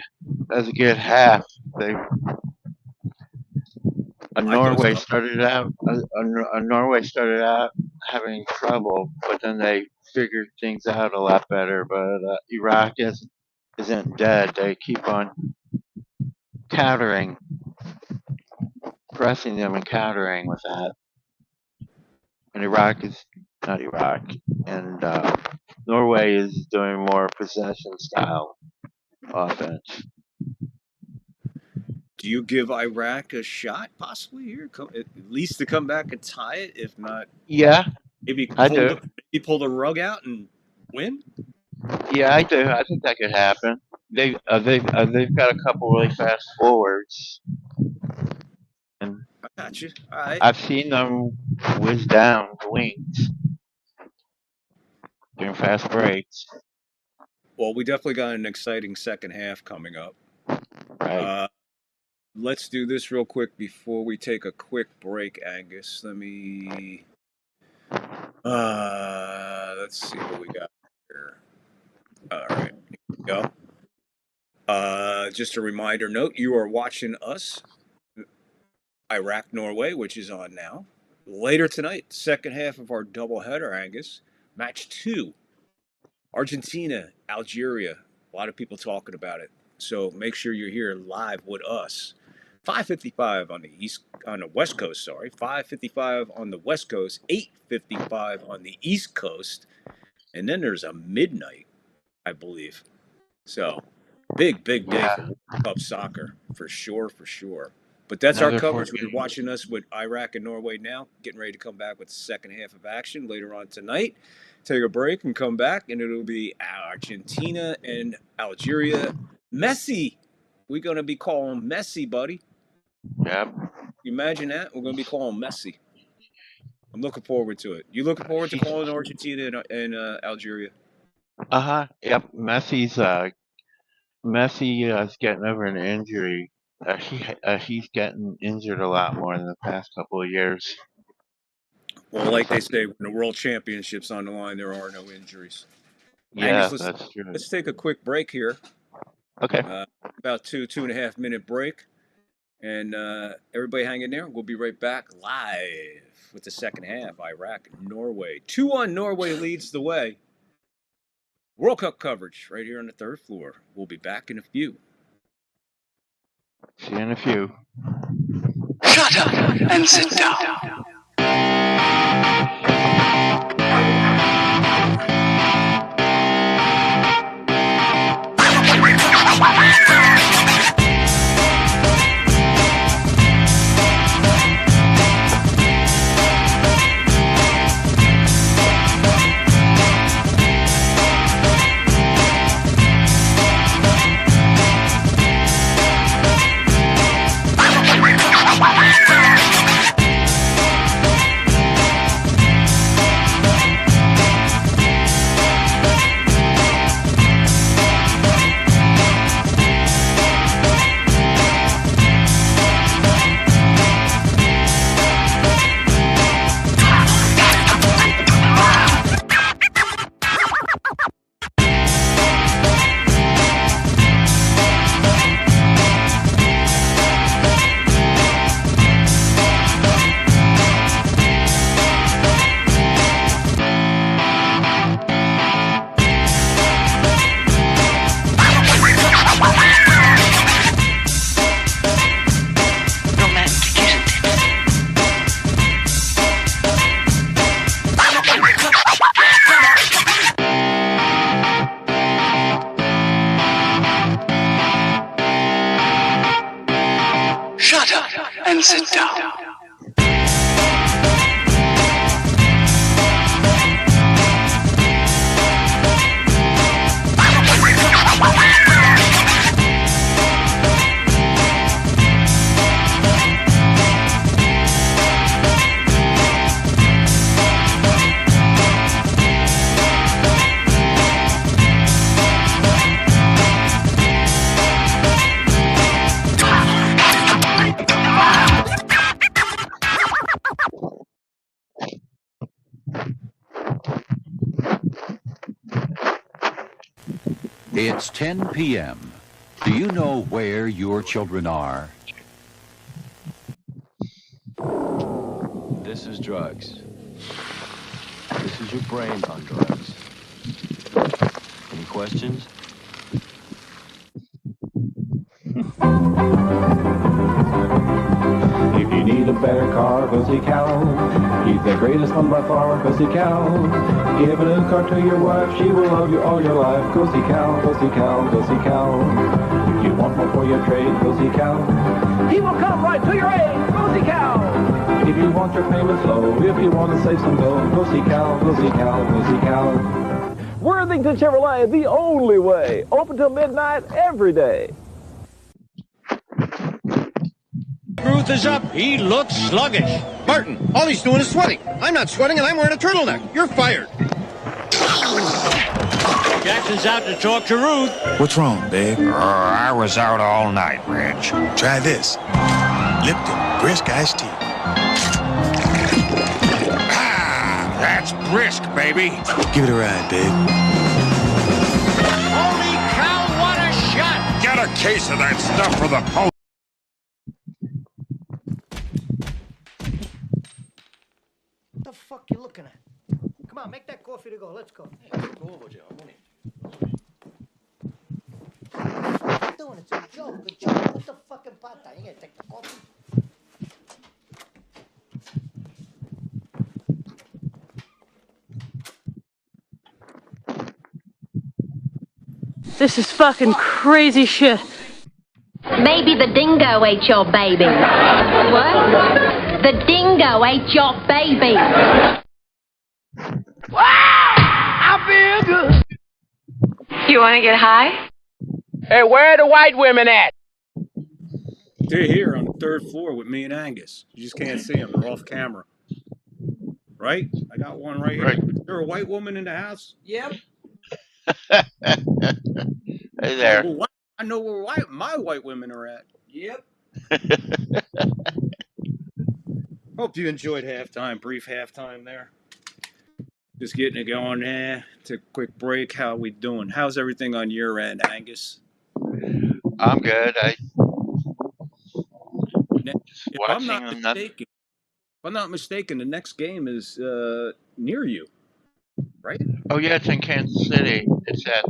That was a good half. Norway started out. Norway started out having trouble, but then they figured things out a lot better. But Iraq isn't dead. They keep on countering, pressing them and countering with that. And Iraq is not Iraq, and Norway is doing more possession style offense. Do you give Iraq a shot possibly here? At least to come back and tie it, if not, Yeah, maybe I do. pull the rug out and win? Yeah, I do. I think that could happen. They've got a couple really fast forwards, and I got you. All right. I've seen them whiz down the wings during fast breaks. Well, we definitely got an exciting second half coming up. Right. Let's do this real quick before we take a quick break, Angus. Let me. Let's see what we got here. All right, here we go. Just a reminder note: you are watching us, Iraq Norway, which is on now. Later tonight, second half of our doubleheader, Angus. Match 2, Argentina, Algeria. A lot of people talking about it. So make sure you're here live with us. 5:55 on the West Coast, sorry. 5:55 on the West Coast, 8:55 on the East Coast. And then there's a midnight, I believe. So big day for World Cup soccer, for sure. But that's our coverage. We're watching us with Iraq and Norway now, getting ready to come back with the second half of action later on tonight. Take a break and come back, and it'll be Argentina and Algeria. Messi. We're going to be calling Messi, buddy. Yep. Imagine that. We're going to be calling Messi. I'm looking forward to it. You looking forward to calling Argentina and Algeria? Yep. Messi is getting over an injury. He's getting injured a lot more in the past couple of years. Well, like they say, when the World Championship's on the line, there are no injuries. Yeah, Angus, that's true. Let's take a quick break here. Okay. About 2.5 minute break. And everybody hang in there. We'll be right back live with the second half. Iraq, Norway. 2-1 Norway leads the way. World Cup coverage right here on the third floor. We'll be back in a few. See you in a few. Shut up and sit down. Shut up and sit down. It's 10 p.m. Do you know where your children are? This is drugs. This is your brain on drugs. Any questions? If you need a better car, go see Cal. He's the greatest one by far, go see Cal. Give a new car to your wife, she will love you all your life. Go see Cal, go see Cal, go see Cal. If you want more for your trade, go see Cal. He will come right to your aid, go see Cal. If you want your payments low, if you want to save some dough, go see Cal, go see Cal, go see Cal. Worthington Chevrolet, the only way. Open till midnight every day. Ruth is up. He looks sluggish. Martin, all he's doing is sweating. I'm not sweating and I'm wearing a turtleneck. You're fired. Jackson's out to talk to Ruth. What's wrong, babe? I was out all night, Reg. Try this. Lipton Brisk Iced Tea. Ah, that's brisk, baby. Give it a ride, babe. Holy cow, what a shot! Get a case of that stuff for the post. What the fuck you looking at? Come on, make that coffee to go. Let's go. What are you doing? It's a joke. Good joke. Put the fucking pot down. You gotta take the coffee. This is fucking crazy shit. Maybe the dingo ate your baby. What? The dingo ate your baby. Wow! I feel good. You want to get high? Hey, where are the white women at? They're here on the third floor with me and Angus. You just can't see them. They're off camera. Right? I got one right here. Is there a white woman in the house? Yep. Hey there. Well, I know where my white women are at. Yep. Hope you enjoyed halftime, brief halftime there. Just getting it going there. Take a quick break. How we doing? How's everything on your end, Angus? I'm good. If I'm not mistaken, the next game is near you. right? Oh yeah, it's in Kansas City. It's at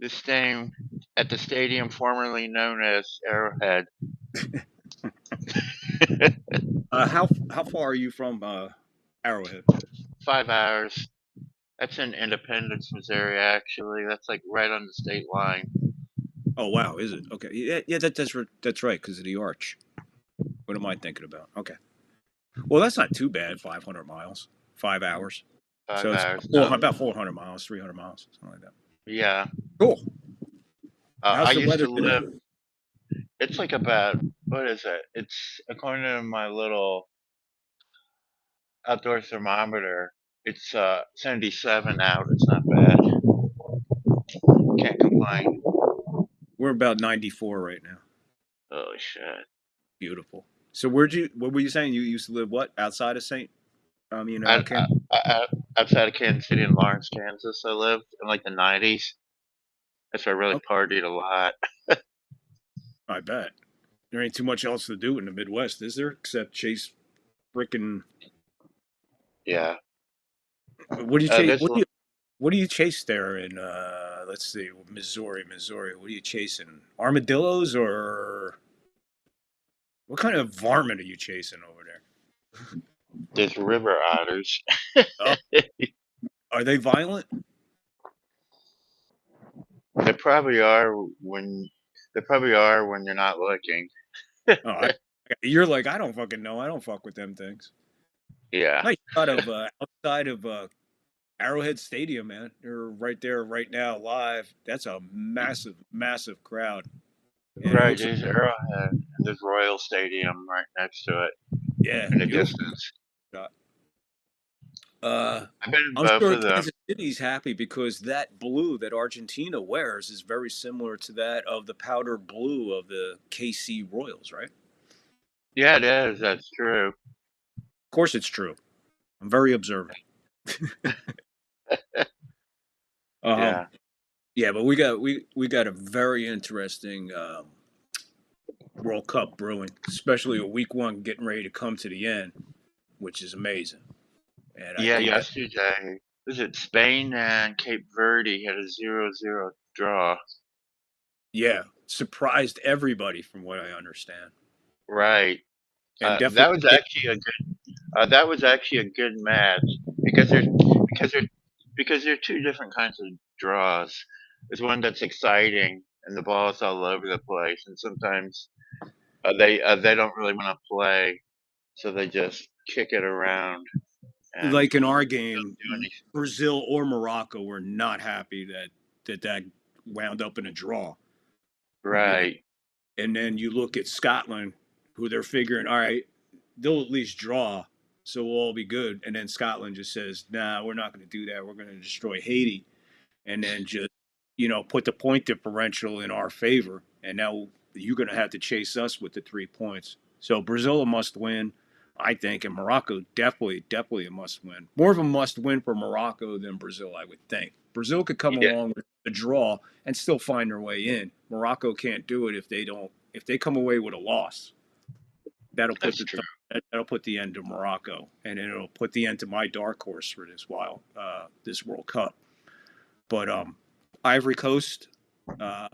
the stadium formerly known as Arrowhead. How far are you from Arrowhead? 5 hours. That's in Independence, Missouri. Actually, that's like right on the state line. Oh wow, is it? Okay, yeah, that's right because of the arch. What am I thinking about? Okay, well that's not too bad. 500 miles, 5 hours. Five So it's hours. about 400 miles, 300 miles, something like that. Yeah. Cool. I How's the used weather to today? live. It's like about what is it? It's according to my little outdoor thermometer. It's 77 out. It's not bad. Can't complain. We're about 94 right now. Oh shit. Beautiful. So what were you saying? You used to live what? Outside of I, Kansas? outside of Kansas City in Lawrence, Kansas, I lived in like the 90s. That's where I really Oh, partied a lot. I bet. There ain't too much else to do in the Midwest, is there? Except chase freaking. Yeah. What do you chase? There's What do you chase there in? Let's see, Missouri. What are you chasing? Armadillos or what kind of varmint are you chasing over there? there's river otters. Oh, are they violent? They probably are when they probably are when you're not looking. Oh, you're like I don't fucking know. I don't fuck with them things. Yeah. Nice shot of outside of Arrowhead Stadium, man. They're right there right now live. That's a massive, massive crowd. And it Right, looks like, there's Arrowhead and there's Royal Stadium right next to it yeah, in the beautiful distance. shot. I've been in I'm both sure of them. Kansas City's happy because that blue that Argentina wears is very similar to that of the powder blue of the KC Royals, right? Yeah, it is. That's true. Of course it's true. I'm very observant. Yeah. Yeah, but we got a very interesting World Cup brewing, especially a week one getting ready to come to the end, which is amazing. And I Yeah, think that yesterday, was it Spain and Cape Verde had a 0-0 draw. yeah, surprised everybody from what I understand. Right. And That definitely was actually a good. That was actually a good match because because they're because they're two different kinds of draws. There's one that's exciting and the ball's all over the place, and sometimes they don't really want to play, so they just kick it around and like in our don't game, do anything. Brazil or Morocco were not happy that wound up in a draw. You know, Right. and then you look at Scotland, who they're figuring, all right, they'll at least draw, so we'll all be good. And then Scotland just says, nah, we're not going to do that. We're going to destroy Haiti, and then just put the point differential in our favor. And now you're going to have to chase us with the 3 points. So Brazil a must win, I think, and Morocco definitely a must win. More of a must win for Morocco than Brazil, I would think. Brazil could come Yeah, along with a draw and still find their way in. Morocco can't do it if they come away with a loss. That'll put that's true. that'll put the end to Morocco, and it'll put the end to my dark horse for this World Cup. But Ivory Coast, uh,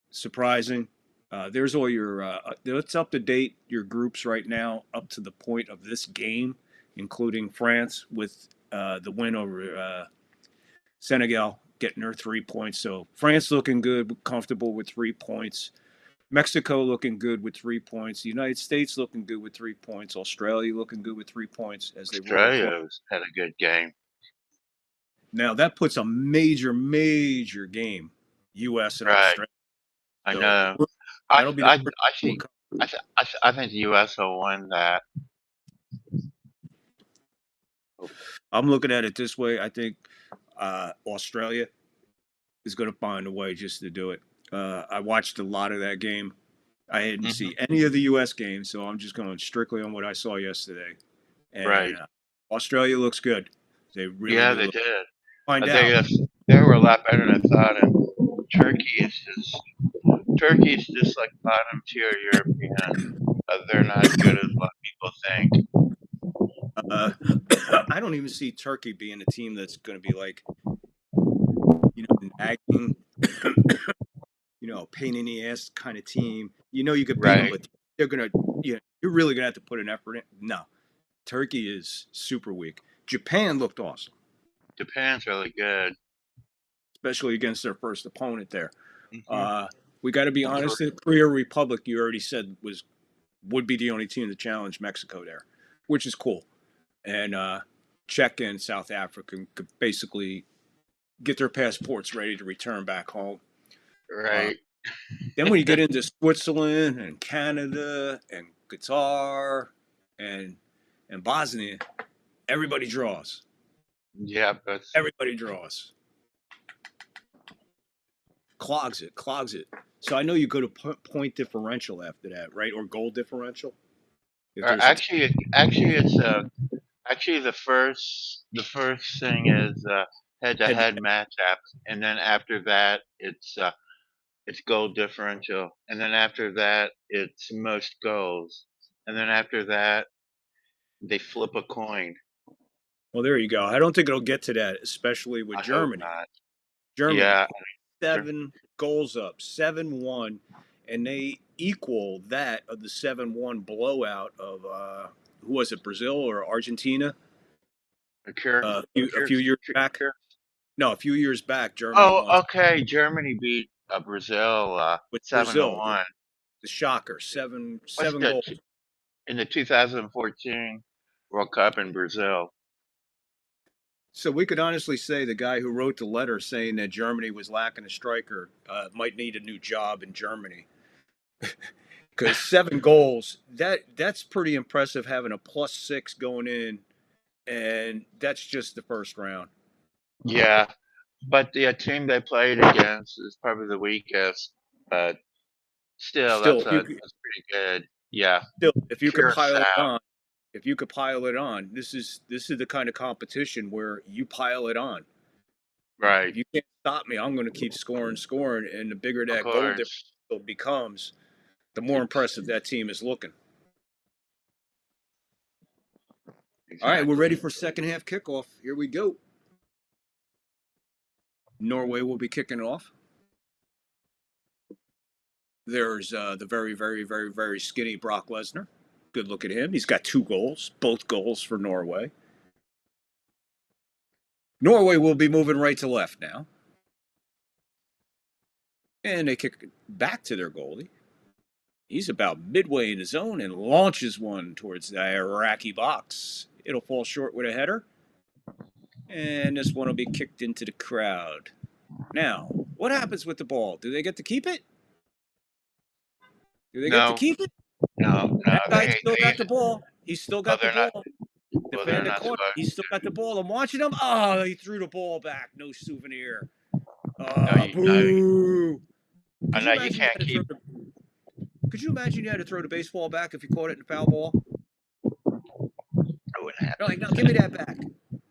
surprising. There's all your it's up to date. Your groups right now up to the point of this game, including France with the win over Senegal, getting her 3 points. So France looking good, comfortable with 3 points. Mexico looking good with 3 points. The United States looking good with 3 points. Australia looking good with 3 points as they roll across. Australia's had a good game. Now that puts a major game, U.S. and Right. Australia. I So know. that'll be the first I World think Cup. I think the U.S. will win that. I'm looking at it this way. I think Australia is going to find a way just to do it. I watched a lot of that game. I didn't Hmm. see any of the U.S. games, so I'm just going strictly on what I saw yesterday. Right. And Australia looks good. They really Yeah, do. they did. Find They out. they were a lot better than I thought. And Turkey is just like bottom tier European. They're not as good as what people think. Uh, I don't even see Turkey being a team that's going to be like, nagging, pain in the ass kind of team. You could beat them, Right. but they're going to, you're really going to have to put an effort in. No, Turkey is super weak. Japan looked awesome, Japan's really good. especially against their first opponent there. Hmm. We got to be honest. The Korea Republic, you already said, would be the only team to challenge Mexico there, which is cool. And Czech and South Africa could basically get their passports ready to return back home. Right. Then when you get into Switzerland and Canada and Qatar and Bosnia, everybody draws. Yeah, but Everybody draws. Clogs it. So I know you go to point differential after that, right? Or goal differential. actually, the first thing is head-to-head matchups, and then after that it's goal differential, and then after that it's most goals, and then after that they flip a coin. Well, there you go. I don't think it'll get to that, especially with I hope Germany. not. Germany, Yeah. 7 goals up, 7-1, and they equal that of the 7-1 blowout of who was it, Brazil or Argentina? A few years back. No, a few years back, Germany won Okay. Germany beat Brazil with 7 to Brazil. 1. The shocker, seven What's goals. in the 2014 World Cup in Brazil? So we could honestly say the guy who wrote the letter saying that Germany was lacking a striker might need a new job in Germany. Because 7 goals, that's pretty impressive, having a +6 going in, and that's just the first round. Yeah, but the team they played against is probably the weakest, but still, that's pretty good. Yeah. Still, if you could pile Curacao. it on, this is the kind of competition where you pile it on. Right. If you can't stop me, I'm going to keep scoring, and the bigger Of that goal course. differential becomes, the more impressive that team is looking. Exactly. All right, we're ready for second half kickoff. Here we go. Norway will be kicking off. There's the very, very, very, very skinny Brock Lesnar. Good look at him. He's got 2 goals, both goals for Norway. Norway will be moving right to left now. And they kick it back to their goalie. He's about midway in the zone and launches one towards the Iraqi box. It'll fall short with a header. And this one will be kicked into the crowd. Now, what happens with the ball? Do they get to keep it? Do they get to keep it? No. That guy still got the ball. He's still got the ball. Well, they're not Defender supposed. he's still got the ball. I'm watching him. Oh, he threw the ball back. No souvenir. Boo. I know you can't keep. Could you imagine you had to throw the baseball back if you caught it in a foul ball? I wouldn't have. You're like, no, give me that back.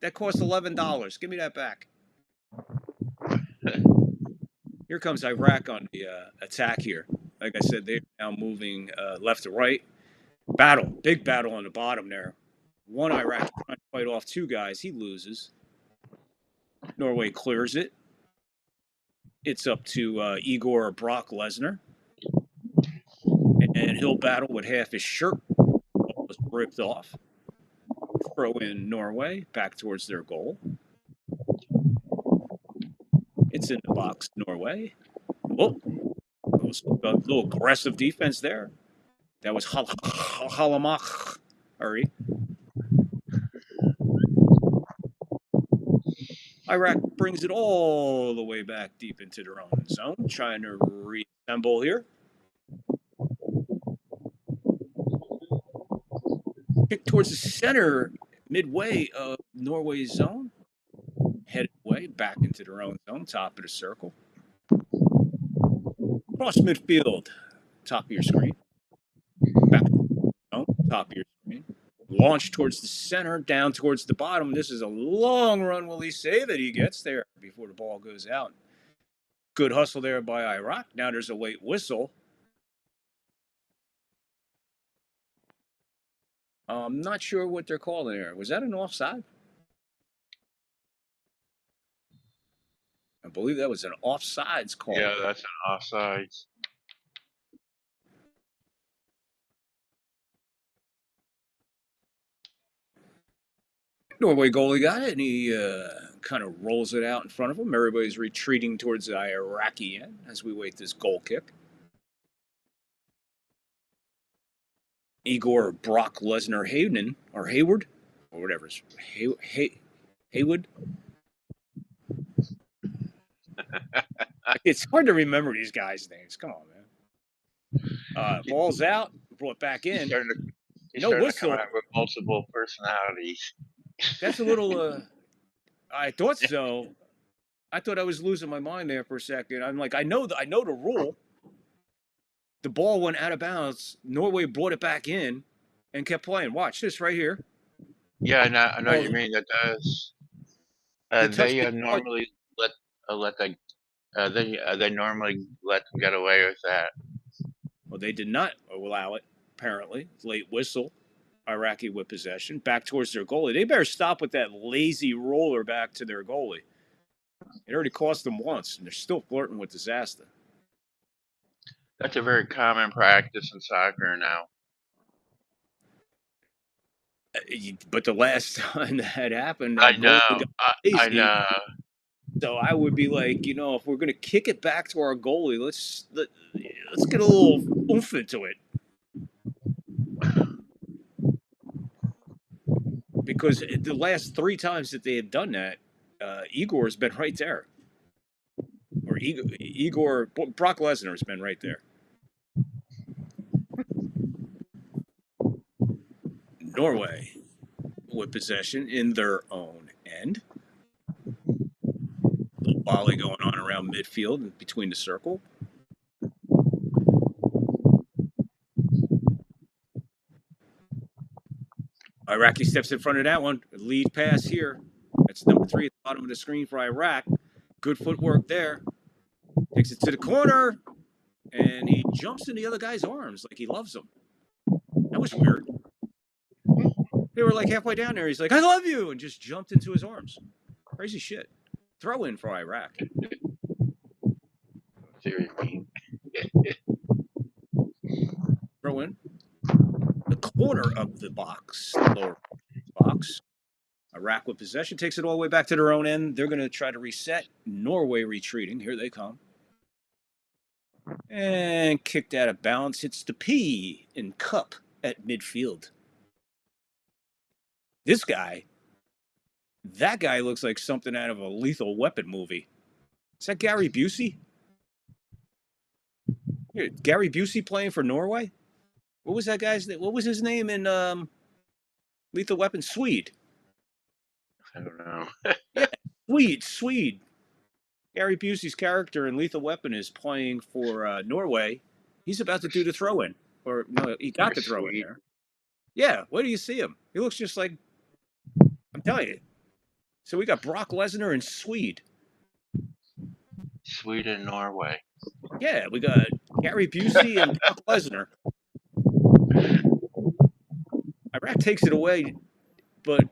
That cost $11. Give me that back. Here comes Iraq on the attack here. Like I said, they're now moving left to right. Big battle on the bottom there. One Iraqi trying to fight off 2 guys. He loses. Norway clears it. It's up to Igor Brock Lesnar. And he'll battle with half his shirt was ripped off. Throw in Norway back towards their goal. It's in the box, Norway. Oh, a little aggressive defense there. That was Halamach. Hurry. Iraq brings it all the way back deep into their own zone, trying to reassemble here. Kick towards the center, midway of Norway's zone. Headed away back into their own zone, top of the circle. Cross midfield, top of your screen. Back to the zone, top of your screen. Launch towards the center, down towards the bottom. This is a long run. Will he save it? He gets there before the ball goes out. Good hustle there by Iraq. Now there's a late whistle. I'm not sure what they're calling there. Was that an offside? I believe that was an offsides call. Yeah, that's an offsides. Norway goalie got it, and he kind of rolls it out in front of him. Everybody's retreating towards the Iraqi end as we wait this goal kick. Igor Brock Lesnar Hayden, or Hayward, or whatever. Haywood. It's hard to remember these guys' names. Come on, man. Ball's out, brought back in. No whistle. With multiple personalities. That's a little. I thought so. I thought I was losing my mind there for a second. I'm like, I know the rule. The ball went out of bounds. Norway brought it back in, and kept playing. Watch this right here. Yeah, I know what you mean. That does. They normally they normally let them get away with that. Well, they did not allow it. Apparently, late whistle. Iraqi with possession, back towards their goalie. They better stop with that lazy roller back to their goalie. It already cost them once, and they're still flirting with disaster. That's a very common practice in soccer now. But the last time that happened, I know. I know. So I would be like, if we're going to kick it back to our goalie, let's get a little oomph into it. Because the last 3 times that they had done that, Igor's been right there. Or Brock Lesnar has been right there. Norway with possession in their own end. Little volley going on around midfield between the circle. Iraqi steps in front of that one. Lead pass here. That's number 3 at the bottom of the screen for Iraq. Good footwork there. Takes it to the corner. And he jumps in the other guy's arms like he loves him. That was weird. They were like halfway down there. He's like, I love you. And just jumped into his arms. Crazy shit. Throw in for Iraq. Throw in. The corner of the box. Lower box. Iraq with possession. Takes it all the way back to their own end. They're going to try to reset. Norway retreating. Here they come. And kicked out of balance. Hits the P in cup at midfield. That guy looks like something out of a Lethal Weapon movie. Is that Gary Busey? Here, Gary Busey playing for Norway? What was that guy's name? What was his name in Lethal Weapon? Swede. I don't know. Yeah, Swede. Gary Busey's character in Lethal Weapon is playing for Norway. He's about to do the throw-in. Or, no, he got the throw-in there. Yeah, where do you see him? He looks just like, I'm telling you. So we got Brock Lesnar and Swede. Sweden, Norway. Yeah, we got Gary Busey and Brock Lesnar. Iraq takes it away, but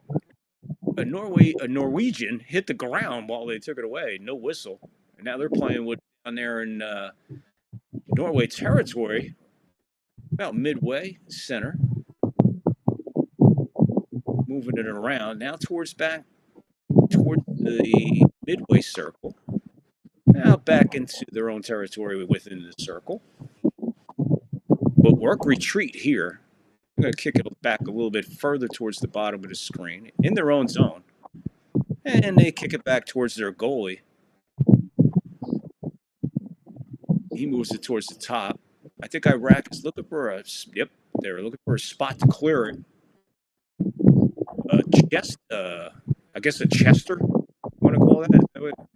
a Norwegian hit the ground while they took it away. No whistle. And now they're playing down there in Norway territory, about midway center. Moving it around now towards the midway circle. Now back into their own territory within the circle. But retreat here. I'm going to kick it back a little bit further towards the bottom of the screen in their own zone. And they kick it back towards their goalie. He moves it towards the top. I think Iraq is looking for they're looking for a spot to clear it. I guess a chester. Want to call that?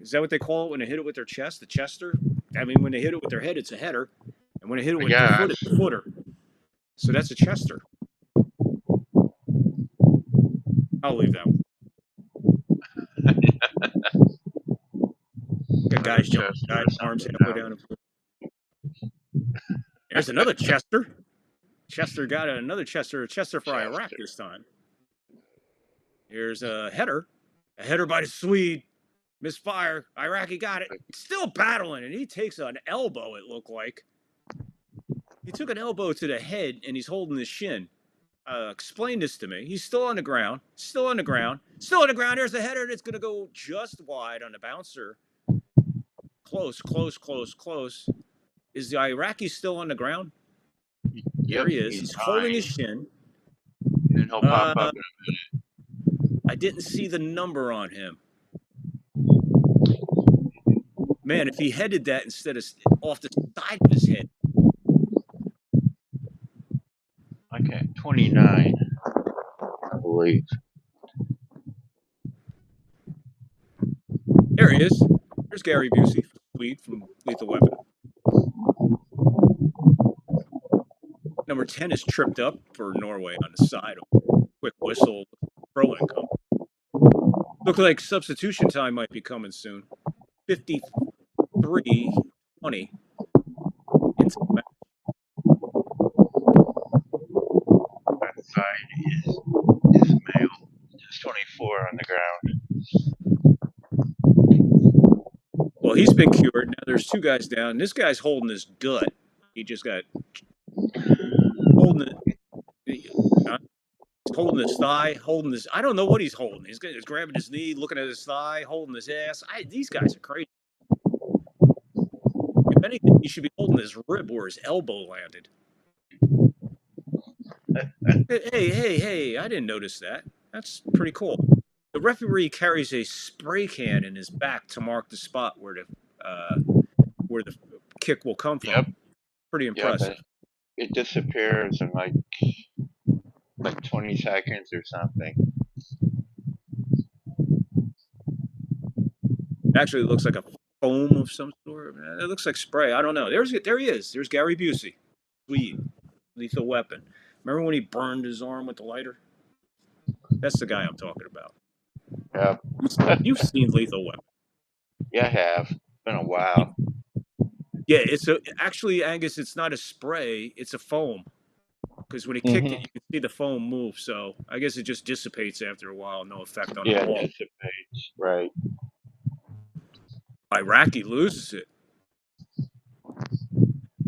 Is that what they call it when they hit it with their chest? The chester? I mean, when they hit it with their head, it's a header. And when they hit it with their foot, it's a footer. So that's a chester. I'll leave that one. Got guys jumping, guys arms halfway down. There's another chester. Chester got another Chester for Iraq this time. Here's a header by the Swede. Misfire. Iraqi got it. Still battling, and he takes an elbow, it looked like. He took an elbow to the head, and he's holding his shin. Explain this to me. He's still on the ground. Still on the ground. There's the header, and it's going to go just wide on the bouncer. Close. Is the Iraqi still on the ground? There he is. He's holding his shin. And he'll pop up in a minute. I didn't see the number on him. Man, if he headed that instead of off the side of his head. Okay, 29, I believe. There he is. There's Gary Busey, Swede from Lethal Weapon. Number 10 is tripped up for Norway on the side. Quick whistle, throw in come. Looks like substitution time might be coming soon. 53-20 into the match. That side is male. Just 24 on the ground. Well, he's been cured. Now there's two guys down. This guy's holding his gut. He just got holding it. He's holding his thigh, holding his. I don't know what he's holding. He's grabbing his knee, looking at his thigh, holding his ass. These guys are crazy. If anything, he should be holding his rib where his elbow landed. Hey! I didn't notice that. That's pretty cool. The referee carries a spray can in his back to mark the spot where the kick will come from. Yep. Pretty impressive. Yeah, it disappears in like 20 seconds or something. Actually, it looks like a foam of some sort. It looks like spray. I don't know. There he is. There's Gary Busey, Swede, Lethal Weapon. Remember when he burned his arm with the lighter? That's the guy I'm talking about. Yeah. You've seen Lethal Weapon. Yeah, I have. It's been a while. Yeah, actually, Angus, it's not a spray, it's a foam. Because when he kicked it, you can see the foam move. So I guess it just dissipates after a while. No effect on the ball. Yeah, it dissipates. Right. Iraqi loses it.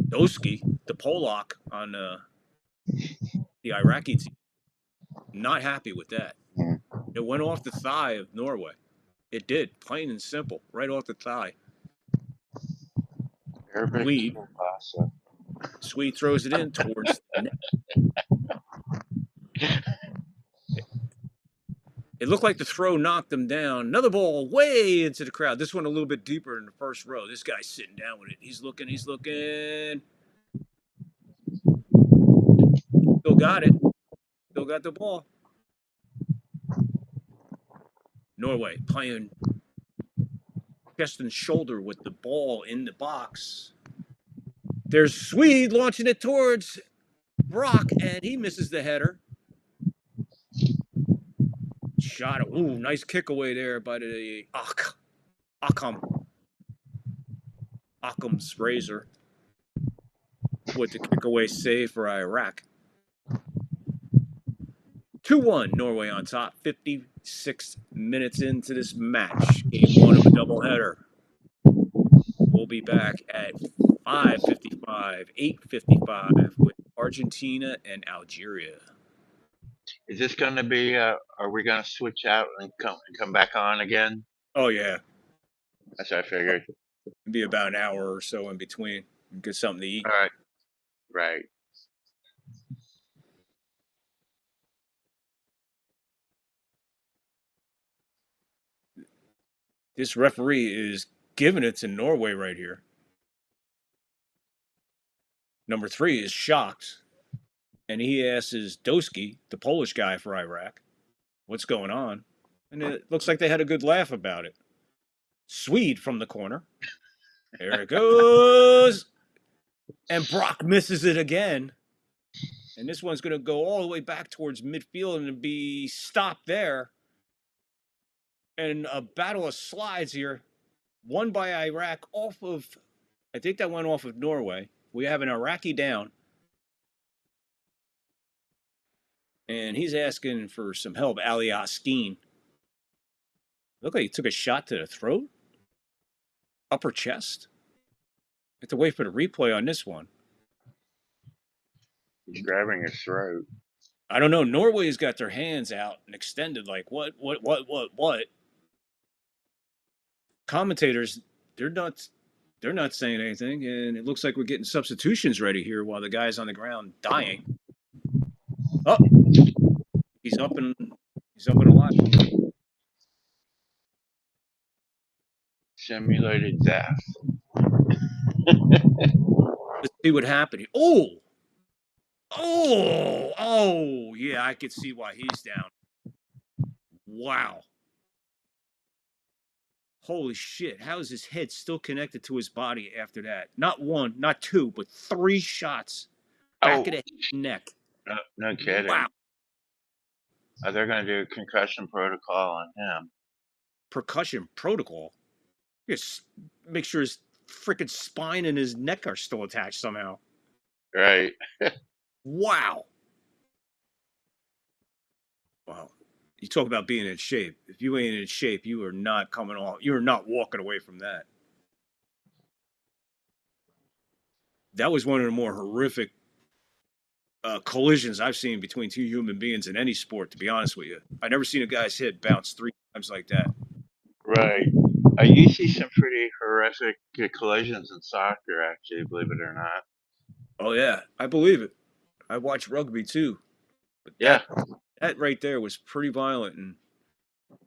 Doski, the Polak on the Iraqi team, not happy with that. It went off the thigh of Norway. It did, plain and simple, right off the thigh. Swede throws it in towards the net. It looked like the throw knocked him down. Another ball way into the crowd. This one a little bit deeper in the first row. This guy's sitting down with it. He's looking. Still got it. Still got the ball. Norway playing chest and shoulder with the ball in the box. There's Swede launching it towards Brock, and he misses the header. Shot it. Ooh, nice kick away there by the Occam's razor with the kick away save for Iraq. 2-1, Norway on top. 56 minutes into this match. Game one of a doubleheader. We'll be back at 5:55, 8:55 with Argentina and Algeria. Is this going to be? Are we going to switch out and come back on again? Oh yeah, that's what I figured. It'd be about an hour or so in between. Get something to eat. All right. Right. This referee is giving it to Norway right here. Number 3 is shocked. And he asks Doski, the Polish guy for Iraq, what's going on? And it looks like they had a good laugh about it. Swede from the corner. There it goes. And Brock misses it again. And this one's going to go all the way back towards midfield and be stopped there. And a battle of slides here. Won by Iraq off of, I think that went off of Norway. We have an Iraqi down. And he's asking for some help. Ali Askeen. Looked like he took a shot to the throat, upper chest. Have to wait for the replay on this one. He's grabbing his throat. I don't know. Norway's got their hands out and extended like what? Commentators, they're not saying anything, and it looks like we're getting substitutions ready here while the guy's on the ground dying. Oh, he's up and alive. Simulated death. Let's see what happened. Oh, yeah, I could see why he's down. Wow. Holy shit. How is his head still connected to his body after that? Not one, not two, but 3 shots. Back of the neck. No kidding. Wow. They're going to do a concussion protocol on him. Percussion protocol? Just make sure his freaking spine and his neck are still attached somehow. Right. Wow. Wow. You talk about being in shape. If you ain't in shape, you are not coming off. You are not walking away from that. That was one of the more horrific collisions I've seen between 2 human beings in any sport, to be honest with you. I've never seen a guy's head bounce 3 times like that. Right. You see some pretty horrific collisions in soccer, actually, believe it or not. Oh, yeah. I believe it. I watch rugby, too. But that right there was pretty violent, and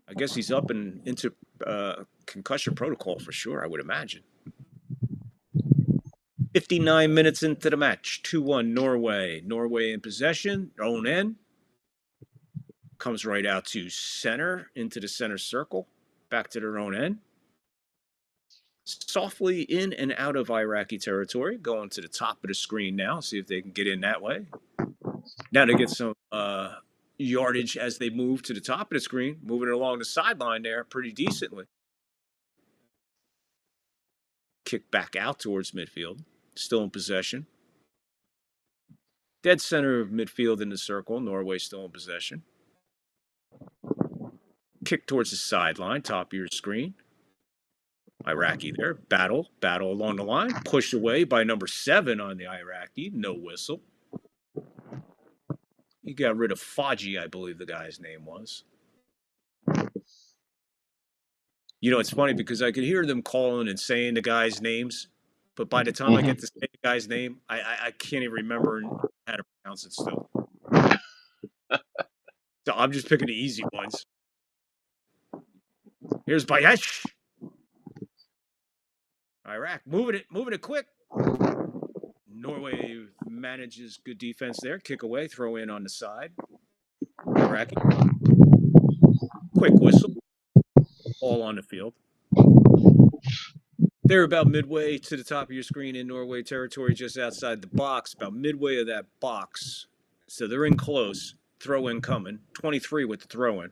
I guess he's up and into concussion protocol for sure, I would imagine. 59 minutes into the match, 2-1 Norway. Norway in possession, own end. Comes right out to center, into the center circle, back to their own end. Softly in and out of Iraqi territory, going to the top of the screen now, see if they can get in that way. Now they get some yardage as they move to the top of the screen, moving along the sideline there pretty decently. Kick back out towards midfield, still in possession. Dead center of midfield in the circle, Norway still in possession. Kick towards the sideline, top of your screen. Iraqi there, battle along the line, pushed away by number 7 on the Iraqi, no whistle. He got rid of Faji, I believe the guy's name was. You know, it's funny because I could hear them calling and saying the guys' names, but by the time I get to say the guy's name, I can't even remember how to pronounce it still. So I'm just picking the easy ones. Here's Bayesh. Iraq, moving it quick. Norway manages good defense there. Kick away, throw in on the side. Iraqi. Quick whistle. All on the field. They're about midway to the top of your screen in Norway territory, just outside the box, about midway of that box. So they're in close. Throw in coming. 23 with the throw in.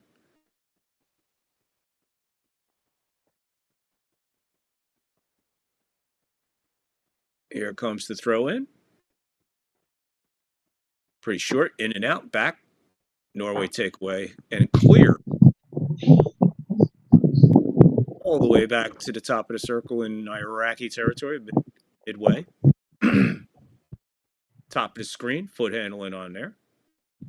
Here comes the throw in. Pretty short, in and out, back. Norway takeaway and clear. All the way back to the top of the circle in Iraqi territory, midway. Top of the screen, foot handling on there.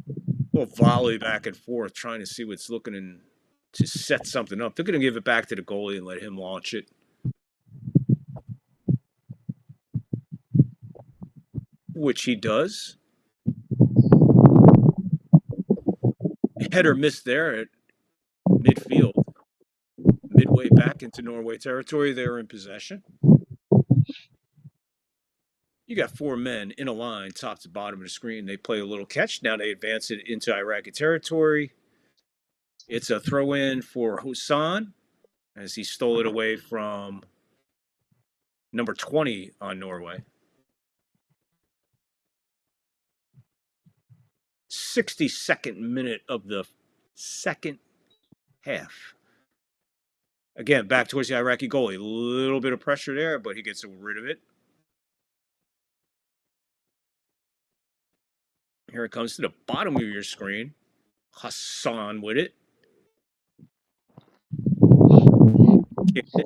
A little volley back and forth, trying to see what's looking in to set something up. They're going to give it back to the goalie and let him launch it. Which he does. Header missed there at midfield. Midway back into Norway territory, they're in possession. You got 4 men in a line, top to bottom of the screen. They play a little catch. Now they advance it into Iraqi territory. It's a throw-in for Hussein as he stole it away from number 20 on Norway. 62nd minute of the second half. Again, back towards the Iraqi goalie. A little bit of pressure there, but he gets rid of it. Here it comes to the bottom of your screen. Hassan with it.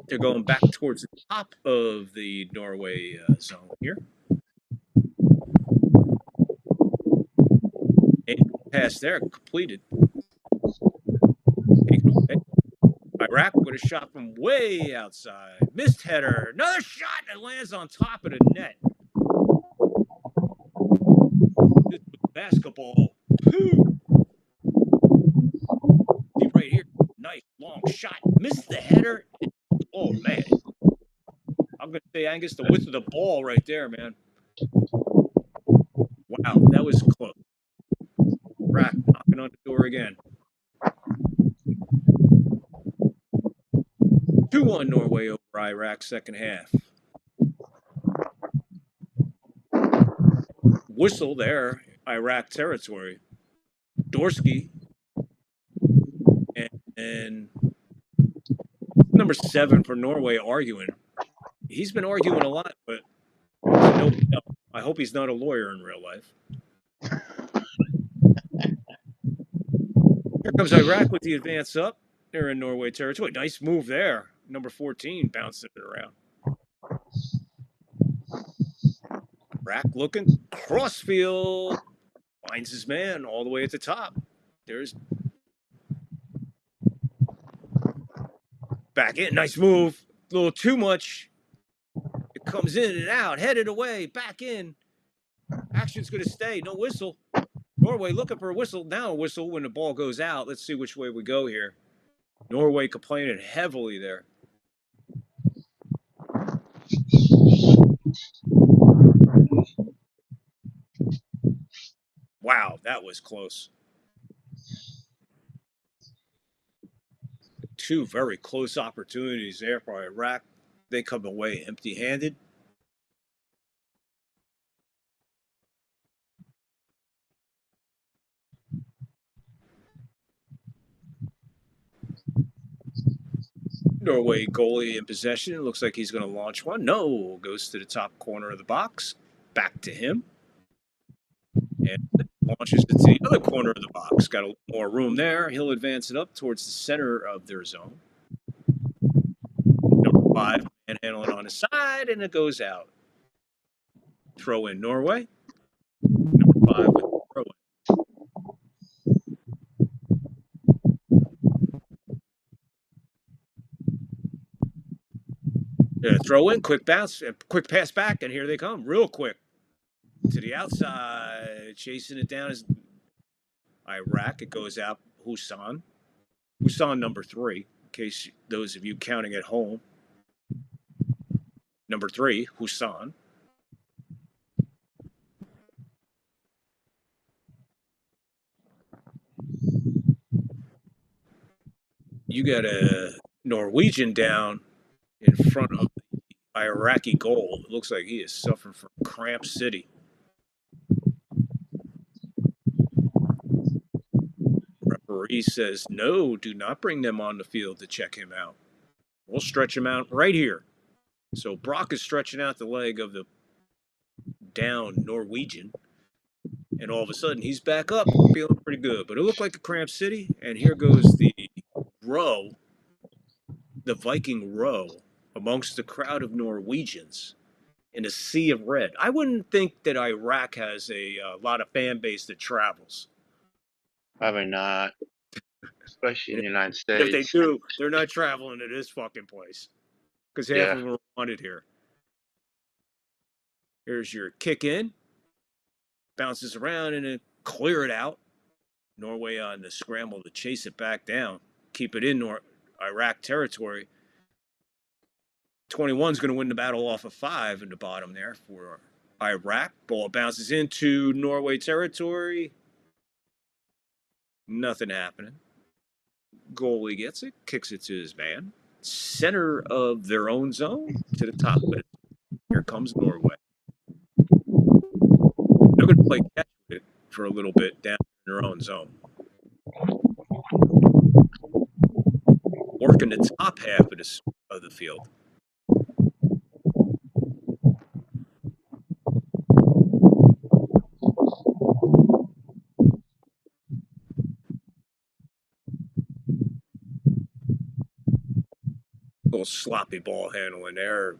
They're going back towards the top of the Norway zone here. And pass there completed. Taken away. Iraq with a shot from way outside. Missed header. Another shot that lands on top of the net. This basketball. See right here. Nice long shot. Missed the header. Oh, man. I'm going to say, Angus, the width of the ball right there, man. Wow, that was close. Iraq knocking on the door again. 2-1 Norway over Iraq second half. Whistle there, Iraq territory. Dorsky and number 7 for Norway arguing. He's been arguing a lot, but no, I hope he's not a lawyer in real life. Here comes Iraq with the advance up. They're in Norway territory. Nice move there. Number 14 bouncing it around. Iraq looking crossfield. Finds his man all the way at the top. There's back in. Nice move. A little too much. It comes in and out. Headed away. Back in. Action's going to stay. No whistle. Norway looking for a whistle. Now a whistle when the ball goes out. Let's see which way we go here. Norway complaining heavily there. Wow, that was close. Two very close opportunities there for Iraq. They come away empty-handed. Norway goalie in possession. It looks like he's going to launch one. No, goes to the top corner of the box. Back to him. And launches it to the other corner of the box. Got a little more room there. He'll advance it up towards the center of their zone. Number 5, manhandling on his side, and it goes out. Throw in Norway. Number 5 with the throw in. Throw in, quick bounce, quick pass back, and here they come, real quick. To the outside, chasing it down is Iraq. It goes out, Hussan. Hussan number 3, in case those of you counting at home. Number 3, Hussan. You got a Norwegian down in front of the Iraqi goal. It looks like he is suffering from cramp city. Referee says, no, do not bring them on the field to check him out. We'll stretch him out right here. So Brock is stretching out the leg of the down Norwegian. And all of a sudden, he's back up, feeling pretty good. But it looked like a cramp city. And here goes the row, the Viking row, amongst the crowd of Norwegians in a sea of red. I wouldn't think that Iraq has a lot of fan base that travels. Probably not. Especially in the United States. If they do, they're not traveling to this fucking place. Because half of them are wanted here. Here's your kick in. Bounces around and then clear it out. Norway on the scramble to chase it back down. Keep it in Iraq territory. 21's going to win the battle off of 5 in the bottom there for Iraq. Ball bounces into Norway territory. Nothing happening. Goalie gets it, kicks it to his man. Center of their own zone to the top of it. Here comes Norway. They're going to play catch with it for a little bit down in their own zone. Working the top half of the field. little sloppy ball handling there.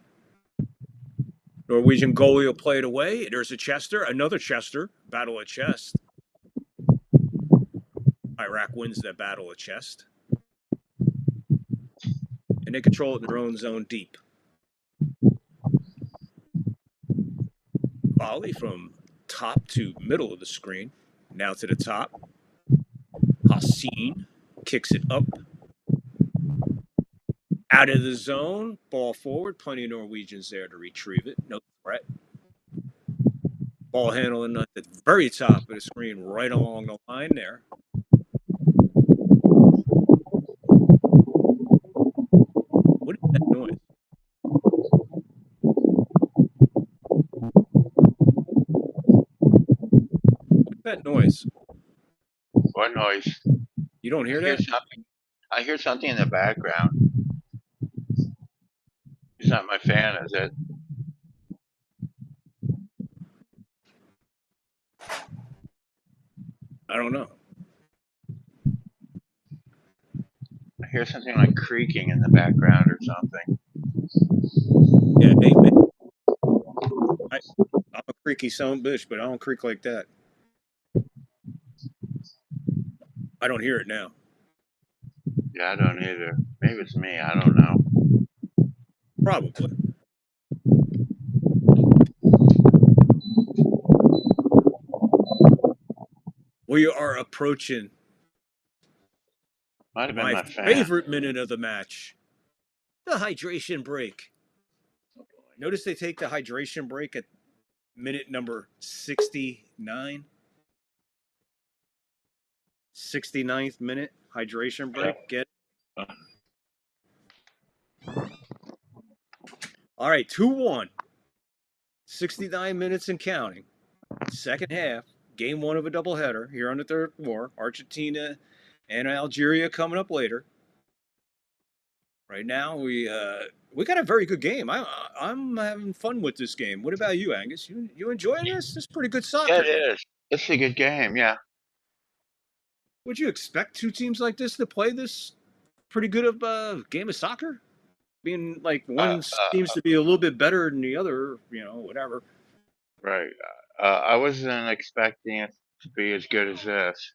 Norwegian goalie will play it away. There's a Chester, another Chester, battle of chest. Iraq wins that battle of chest. And they control it in their own zone deep. Volley from top to middle of the screen. Now to the top. Hassan kicks it up. Out of the zone. Ball forward. Plenty of Norwegians there to retrieve it. No threat. Ball handling at the very top of the screen, right along the line there. What is that noise? What's that noise? What noise? You don't hear that? I hear something in the background. It's not my fan, is it? I don't know. I hear something like creaking in the background or something. Yeah, hey, I'm a creaky son of a bitch, but I don't creak like that. I don't hear it now. Yeah, I don't either. Maybe it's me. I don't know. Probably. We are approaching Might have been my fan. favorite minute of the match. The hydration break. Notice they take the hydration break at minute number 69. 69th minute hydration break. Get it? All right, 2-1. 69 minutes and counting. Second half, game one of a doubleheader here on the third floor. Argentina and Algeria coming up later. Right now, we got a very good game. I'm having fun with this game. What about you, Angus? You enjoying this? This is pretty good soccer. Yeah, it is. It's a good game. Yeah. Would you expect two teams like this to play this pretty good of a game of soccer? Being like one seems to be a little bit better than the other, whatever. Right. I wasn't expecting it to be as good as this.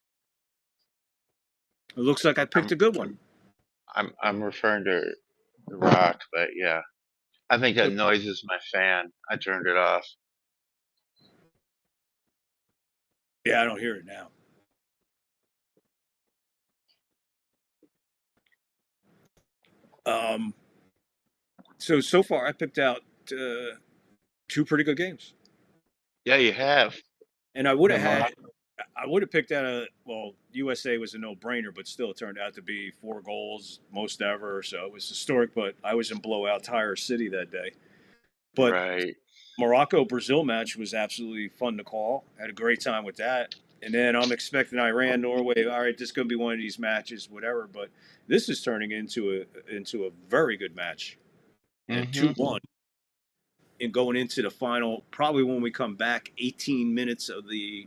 It looks like I picked a good one. I'm referring to Iraq, but yeah. I think that noise is my fan. I turned it off. Yeah, I don't hear it now. So far I picked out two pretty good games. Yeah, you have. And I would have picked out USA was a no-brainer, but still it turned out to be 4 goals, most ever. So it was historic, but I was in blowout Tire City that day. But right. Morocco-Brazil match was absolutely fun to call. Had a great time with that. And then I'm expecting Iran, Norway. All right, this is going to be one of these matches, whatever. But this is turning into a very good match. And 2-1. And going into the final, probably when we come back, 18 minutes of the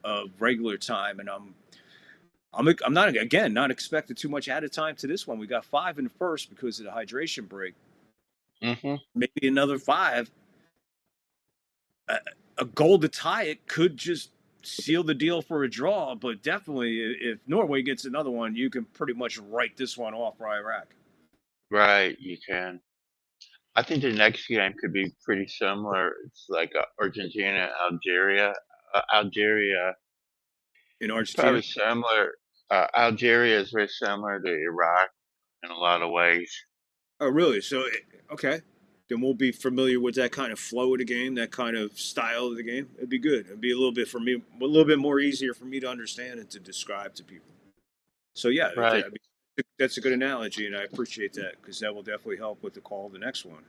of regular time. And I'm not expecting too much added time to this one. We got 5 in the first because of the hydration break. Maybe another 5. A goal to tie it could just seal the deal for a draw, but definitely if Norway gets another one, you can pretty much write this one off for Iraq. Right, you can. I think the next game could be pretty similar. It's like Argentina, Algeria. Algeria. In Argentina? Probably similar. Algeria is very similar to Iraq in a lot of ways. Oh, really? So, okay. Then we'll be familiar with that kind of flow of the game, that kind of style of the game. It'd be good. It'd be a little bit more easier for me to understand and to describe to people. So, yeah, right. That's a good analogy, and I appreciate that because that will definitely help with the call of the next one.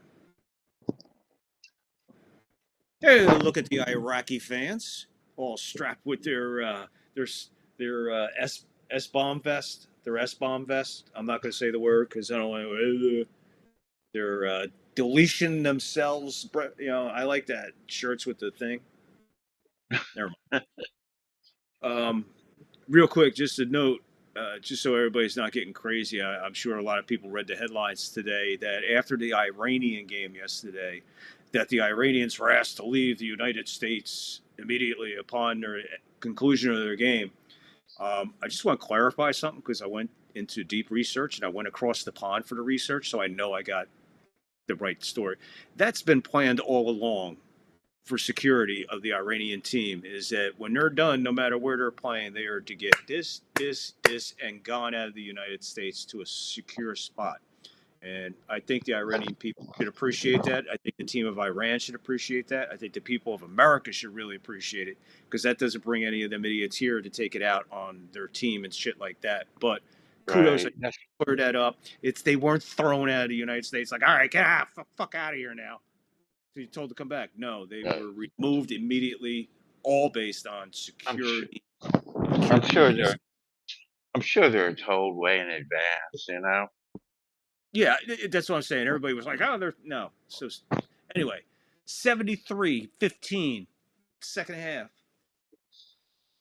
Hey, look at the Iraqi fans, all strapped with their S-bomb vest. Their S-bomb vest. I'm not going to say the word because I don't want to. They're deletion themselves. I like that shirts with the thing. Never mind. Real quick, just a note. just so everybody's not getting crazy, I'm sure a lot of people read the headlines today that after the Iranian game yesterday, that the Iranians were asked to leave the United States immediately upon their conclusion of their game. I just want to clarify something because I went into deep research and I went across the pond for the research, so I know I got the right story. That's been planned all along for security of the Iranian team, is that when they're done, no matter where they're playing, they are to get this, and gone out of the United States to a secure spot. And I think the Iranian people should appreciate that. I think the team of Iran should appreciate that. I think the people of America should really appreciate it, because that doesn't bring any of them idiots here to take it out on their team and shit like that. But kudos, Right. I cleared that up. They weren't thrown out of the United States like, all right, get out, fuck out of here now. So you're told to come back. No, they were removed immediately, all based on security. I'm sure they're told way in advance, you know. Yeah, that's what I'm saying. Everybody was like, oh, no. So anyway, 73-15, second half.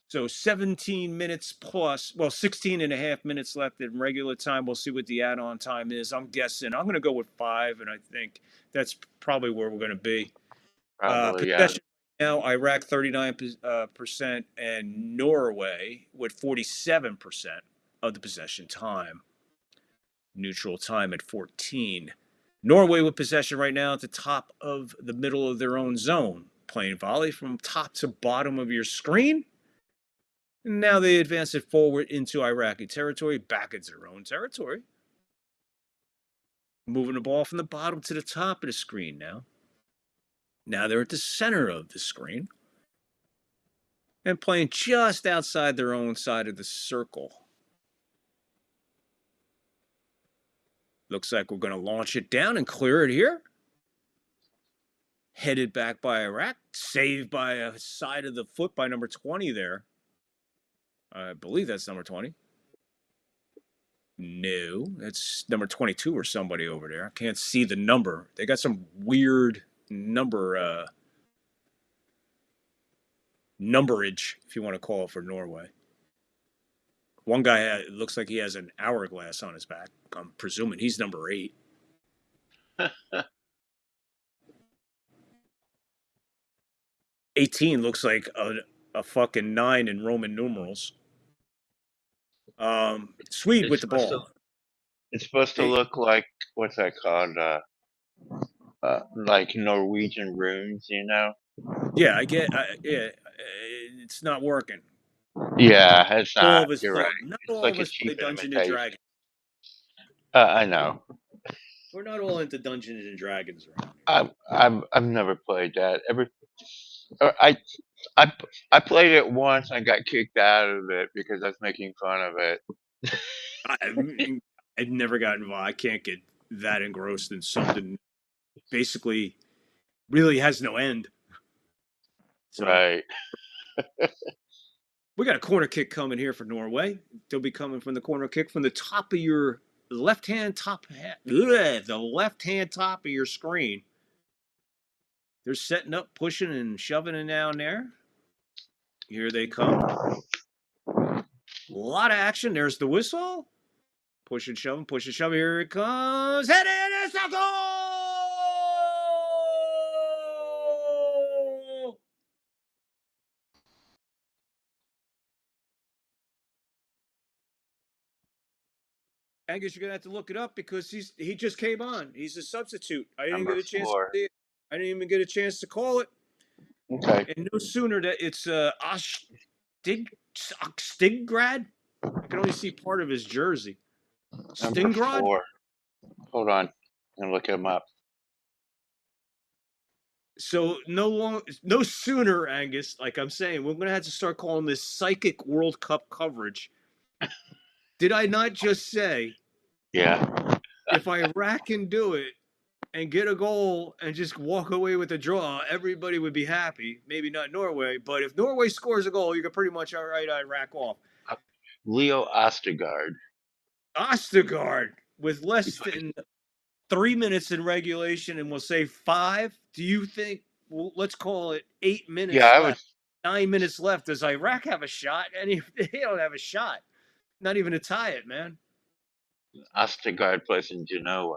So 17 minutes plus, 16 and a half minutes left in regular time. We'll see what the add-on time is. I'm guessing. I'm going to go with 5, and I think that's probably where we're going to be. Probably, yeah. Possession now, Iraq 39%, and Norway with 47% of the possession time. Neutral time at 14. Norway with possession right now at the top of the middle of their own zone, playing volley from top to bottom of your screen. And now they advance it forward into Iraqi territory, back into their own territory. Moving the ball from the bottom to the top of the screen now. Now they're at the center of the screen and playing just outside their own side of the circle. Looks like we're going to launch it down and clear it here. Headed back by Iraq. Saved by a side of the foot by number 20 there. I believe that's number 20. No, that's number 22 or somebody over there. I can't see the number. They got some weird numberage, if you want to call it, for Norway. One guy, it looks like he has an hourglass on his back. I'm presuming he's number 8. 18 looks like a fucking 9 in Roman numerals. Swede with the ball. It's supposed to look like, what's that called? Like Norwegian runes, you know? Yeah, it's not working. Yeah, it's not. All of us You're play, right. Not It's all like of a us play cheap Dungeons and imitation. Dragons. I know. We're not all into Dungeons and Dragons around here. I've never played that. I played it once and got kicked out of it because I was making fun of it. I've never gotten involved. I can't get that engrossed in something basically really has no end. So, right. We got a corner kick coming here for Norway. They'll be coming from the corner kick from the top of your left-hand top of your screen. They're setting up, pushing and shoving it down there. Here they come. A lot of action. There's the whistle. Push and shove, push and shove. Here it comes. Head in, it's a goal! Angus, you're gonna have to look it up because he just came on. He's a substitute. I didn't Number get a chance 4. to see it. I didn't even get a chance to call it. Okay. And no sooner that it's Stiggrad. I can only see part of his jersey. Number Stingrad? 4. Hold on. I'm gonna look him up. So no sooner, Angus, like I'm saying, we're gonna have to start calling this psychic World Cup coverage. Did I not just say? Yeah. If Iraq can do it and get a goal and just walk away with a draw, everybody would be happy. Maybe not Norway, but if Norway scores a goal, you can pretty much write Iraq off. Leo Ostergaard. Ostergaard with less than 3 minutes in regulation, and we'll say 5. Do you think? Well, let's call it 8 minutes. Yeah, left. 9 minutes left. Does Iraq have a shot? And they don't have a shot. Not even to tie it, man. Ostergaard plays in Genoa.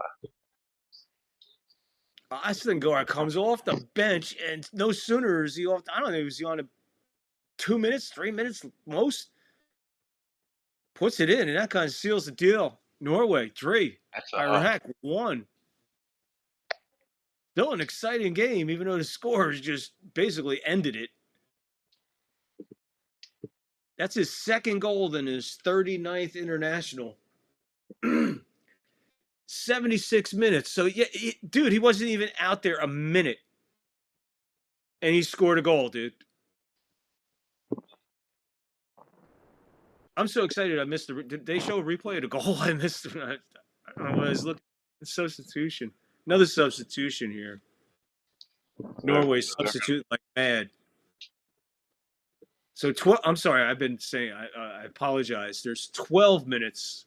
Ostergaard comes off the bench, and no sooner is he off. I don't know, was he on a 2 minutes, 3 minutes most? Puts it in, and that kind of seals the deal. Norway 3, Iraq 1. Still an exciting game, even though the scores just basically ended it. That's his second goal in his 39th international. 76 minutes. So, yeah, dude, he wasn't even out there a minute. And he scored a goal, dude. I'm so excited I missed did they show a replay of the goal? I missed it. I don't know what I was looking at. Substitution. Another substitution here. Norway substitute like mad. So, I'm sorry, I've been saying, I apologize. There's 12 minutes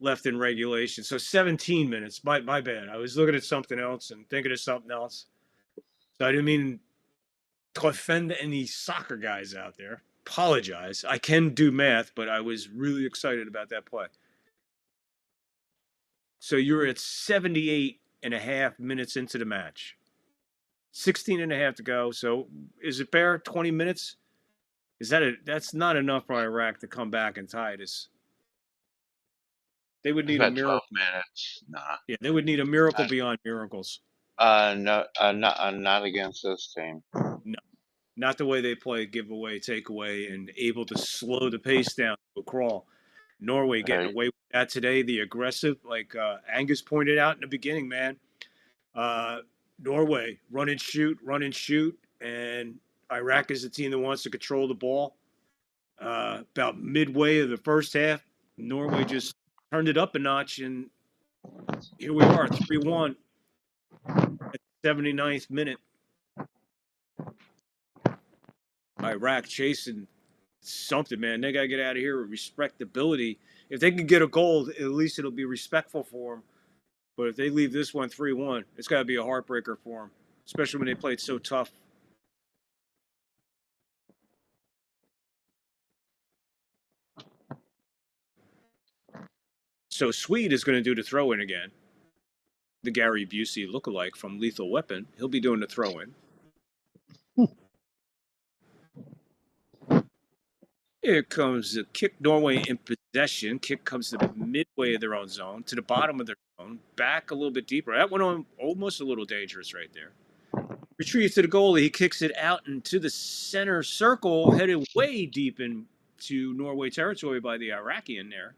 left in regulation. So 17 minutes. My bad. I was looking at something else and thinking of something else. So I didn't mean to offend any soccer guys out there. Apologize. I can do math, but I was really excited about that play. So you're at 78 and a half minutes into the match. 16 and a half to go. So is it fair? 20 minutes? That's not enough for Iraq to come back and tie this. They would need a miracle. 12 minutes. Nah. Yeah, they would need a miracle beyond miracles. No, not against this team. No, not the way they play, give away, take away, and able to slow the pace down to a crawl. Norway getting away with that today. The aggressive, like Angus pointed out in the beginning, man. Norway run and shoot, and Iraq is the team that wants to control the ball. About midway of the first half, Norway just turned it up a notch, and here we are, 3-1 at the 79th minute. Iraq chasing something, man. They got to get out of here with respectability. If they can get a goal, at least it'll be respectful for them. But if they leave this one 3-1, it's got to be a heartbreaker for them, especially when they played so tough. So Swede is going to do the throw-in again. The Gary Busey lookalike from Lethal Weapon. He'll be doing the throw-in. Here comes the kick. Norway in possession. Kick comes to the midway of their own zone, to the bottom of their zone, back a little bit deeper. That went on almost a little dangerous right there. Retrieves to the goalie. He kicks it out into the center circle, headed way deep into Norway territory by the Iraqi in there.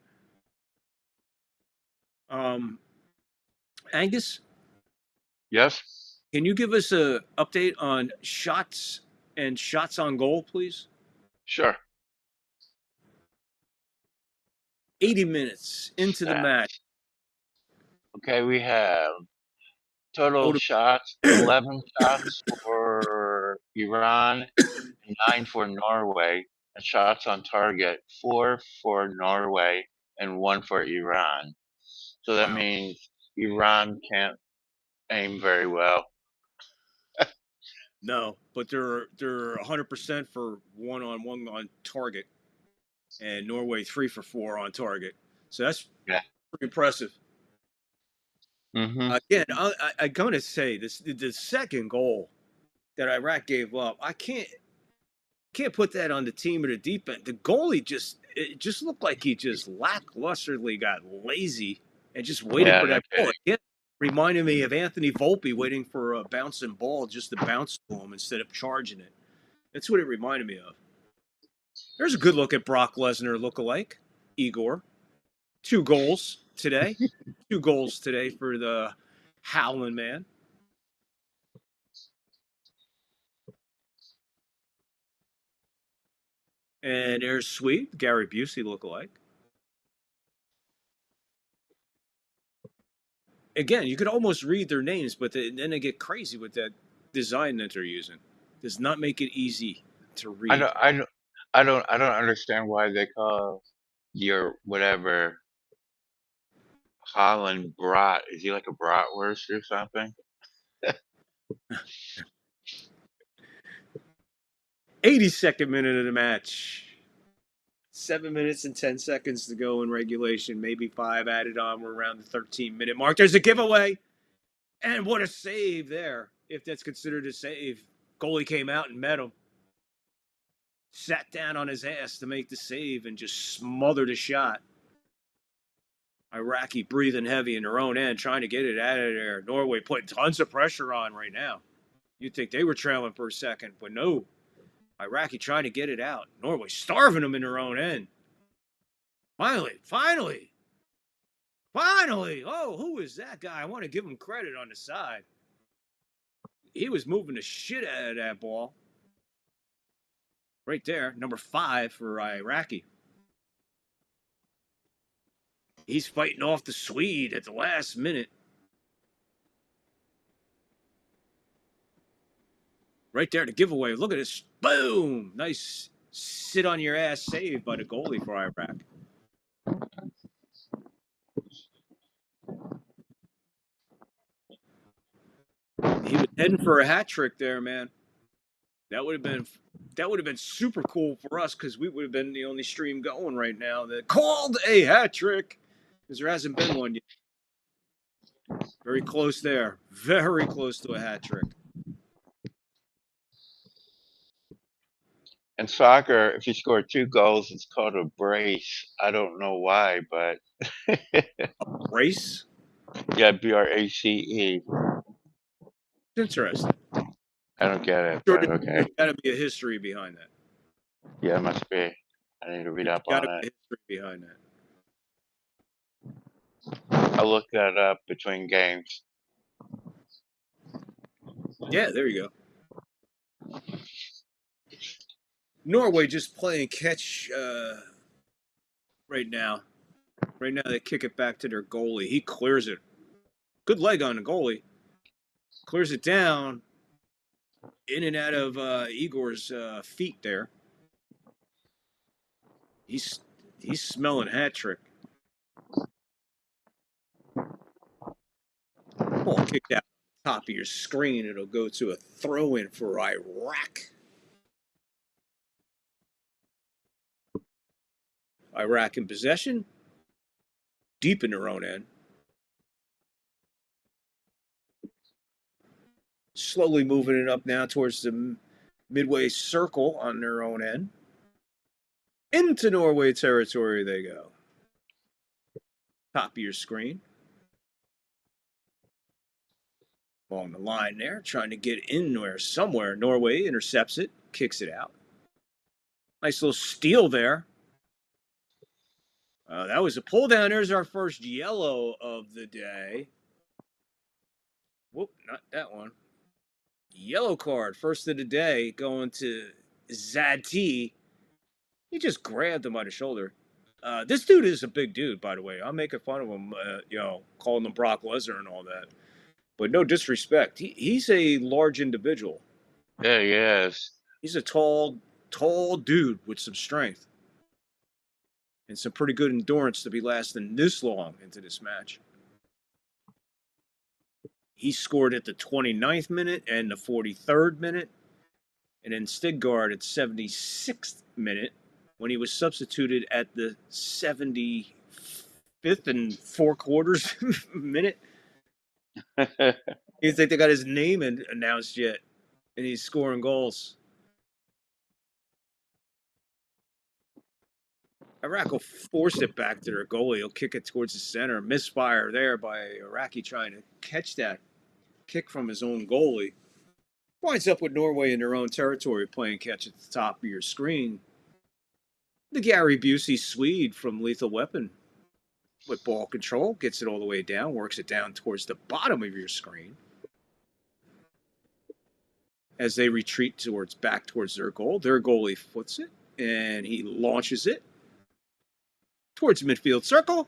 Angus? Yes? Can you give us an update on shots and shots on goal, please? Sure. 80 minutes into the match. Okay, we have total shots, 11 shots for Iran, 9 for Norway, and shots on target, 4 for Norway and 1 for Iran. So that means Iran can't aim very well. No, but they're 100% for 1-on-1 on target, and Norway 3 for 4 on target. So that's pretty impressive. Mm-hmm. Again, I'm going to say this: the second goal that Iraq gave up, I can't put that on the team or the defense. The goalie just looked like he just lacklusterly got lazy and just waited for that ball. Again, reminded me of Anthony Volpe waiting for a bouncing ball just to bounce to him instead of charging it. That's what it reminded me of. There's a good look at Brock Lesnar lookalike, Igor. 2 goals today. 2 goals today for the Howlin' Man. And there's Sweet, Gary Busey lookalike. Again, you could almost read their names, but then they get crazy with that design that they're using. Does not make it easy to read. I don't understand why they call your whatever Holland brat. Is he like a bratwurst or something? 82nd minute of the match. 7 minutes and 10 seconds to go in regulation. Maybe 5 added on. We're around the 13-minute mark. There's a giveaway. And what a save there, if that's considered a save. Goalie came out and met him. Sat down on his ass to make the save and just smothered a shot. Iraqi breathing heavy in their own end, trying to get it out of there. Norway putting tons of pressure on right now. You'd think they were trailing for a second, but no. Iraqi trying to get it out. Norway starving them in their own end. Finally. Oh, who is that guy? I want to give him credit on the side. He was moving the shit out of that ball. Right there, number 5 for Iraqi. He's fighting off the Swede at the last minute. Right there, the giveaway. Look at this. Boom! Nice sit-on-your-ass save by the goalie for Iraq. He was heading for a hat trick there, man. That would have been super cool for us because we would have been the only stream going right now that called a hat trick because there hasn't been one yet. Very close there. Very close to a hat trick. In soccer, if you score 2 goals, it's called a brace. I don't know why, but a brace? Yeah, BRACE. Interesting. I don't get it, Sure, but okay. There's got to be a history behind that. Yeah, it must be. I need to read up on Got to be it. a history behind that. I'll look that up between games. Yeah, there you go. Norway just playing catch right now. Right now they kick it back to their goalie. He clears it. Good leg on the goalie. Clears it down. In and out of Igor's feet there. He's smelling hat trick. Ball kicked out top of your screen. It'll go to a throw-in for Iraq. Iraq in possession. Deep in their own end. Slowly moving it up now towards the midway circle on their own end. Into Norway territory they go. Top of your screen. Along the line there, trying to get in there somewhere. Norway intercepts it, kicks it out. Nice little steal there. That was a pull down. There's our first yellow of the day. Whoop, not that one. Yellow card, first of the day, going to Zati. He just grabbed him by the shoulder. This dude is a big dude, by the way. I'm making fun of him, calling him Brock Lesnar and all that. But no disrespect. He's a large individual. Yeah, he is. He's a tall dude with some strength. And some pretty good endurance to be lasting this long into this match. He scored at the 29th minute and the 43rd minute. And then Stigard at 76th minute when he was substituted at the 75th and 4/4 minute. You think they got his name announced yet? And he's scoring goals. Iraq will force it back to their goalie. He'll kick it towards the center. Misfire there by Iraqi trying to catch that kick from his own goalie. Winds up with Norway in their own territory playing catch at the top of your screen. The Gary Busey Swede from Lethal Weapon with ball control. Gets it all the way down. Works it down towards the bottom of your screen. As they retreat back towards their goal. Their goalie foots it. And he launches it towards midfield circle.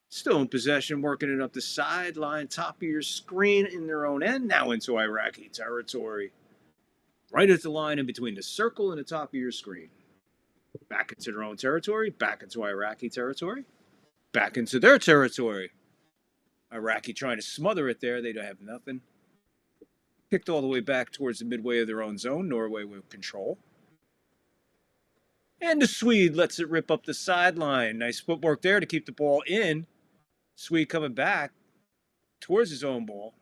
Still in possession, working it up the sideline, top of your screen in their own end. Now into Iraqi territory. Right at the line in between the circle and the top of your screen. Back into their own territory, back into Iraqi territory, back into their territory. Iraqi trying to smother it there. They don't have nothing. Kicked all the way back towards the midway of their own zone. Norway with control. And the Swede lets it rip up the sideline. Nice footwork there to keep the ball in. Swede coming back towards his own ball.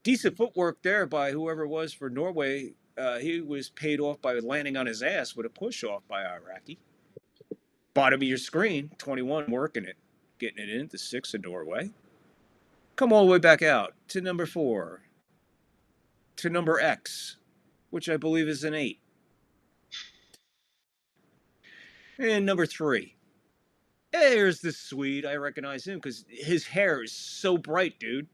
Decent footwork there by whoever it was for Norway. He was paid off by landing on his ass with a push-off by Iraqi. Bottom of your screen, 21 working it. Getting it in to 6 in Norway. Come all the way back out to number 4. To number X, which I believe is an 8. And number 3. There's the Swede. I recognize him because his hair is so bright, dude.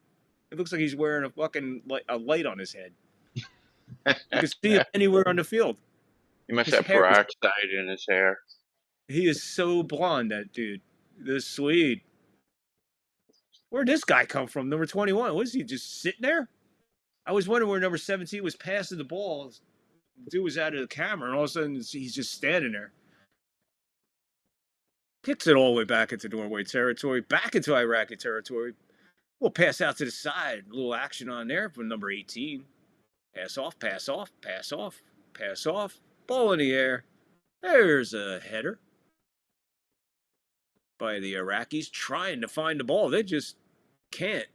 It looks like he's wearing a fucking a light on his head. You can see him anywhere on the field. He must have peroxide in his hair. He is so blonde, that dude. The Swede. Where'd this guy come from? Number 21. Was he just sitting there? I was wondering where number 17 was passing the ball. The dude was out of the camera, and all of a sudden he's just standing there. Kicks it all the way back into Norway territory, back into Iraqi territory. We'll pass out to the side. A little action on there from number 18. Pass off, pass off, pass off, pass off. Ball in the air. There's a header by the Iraqis trying to find the ball. They just can't.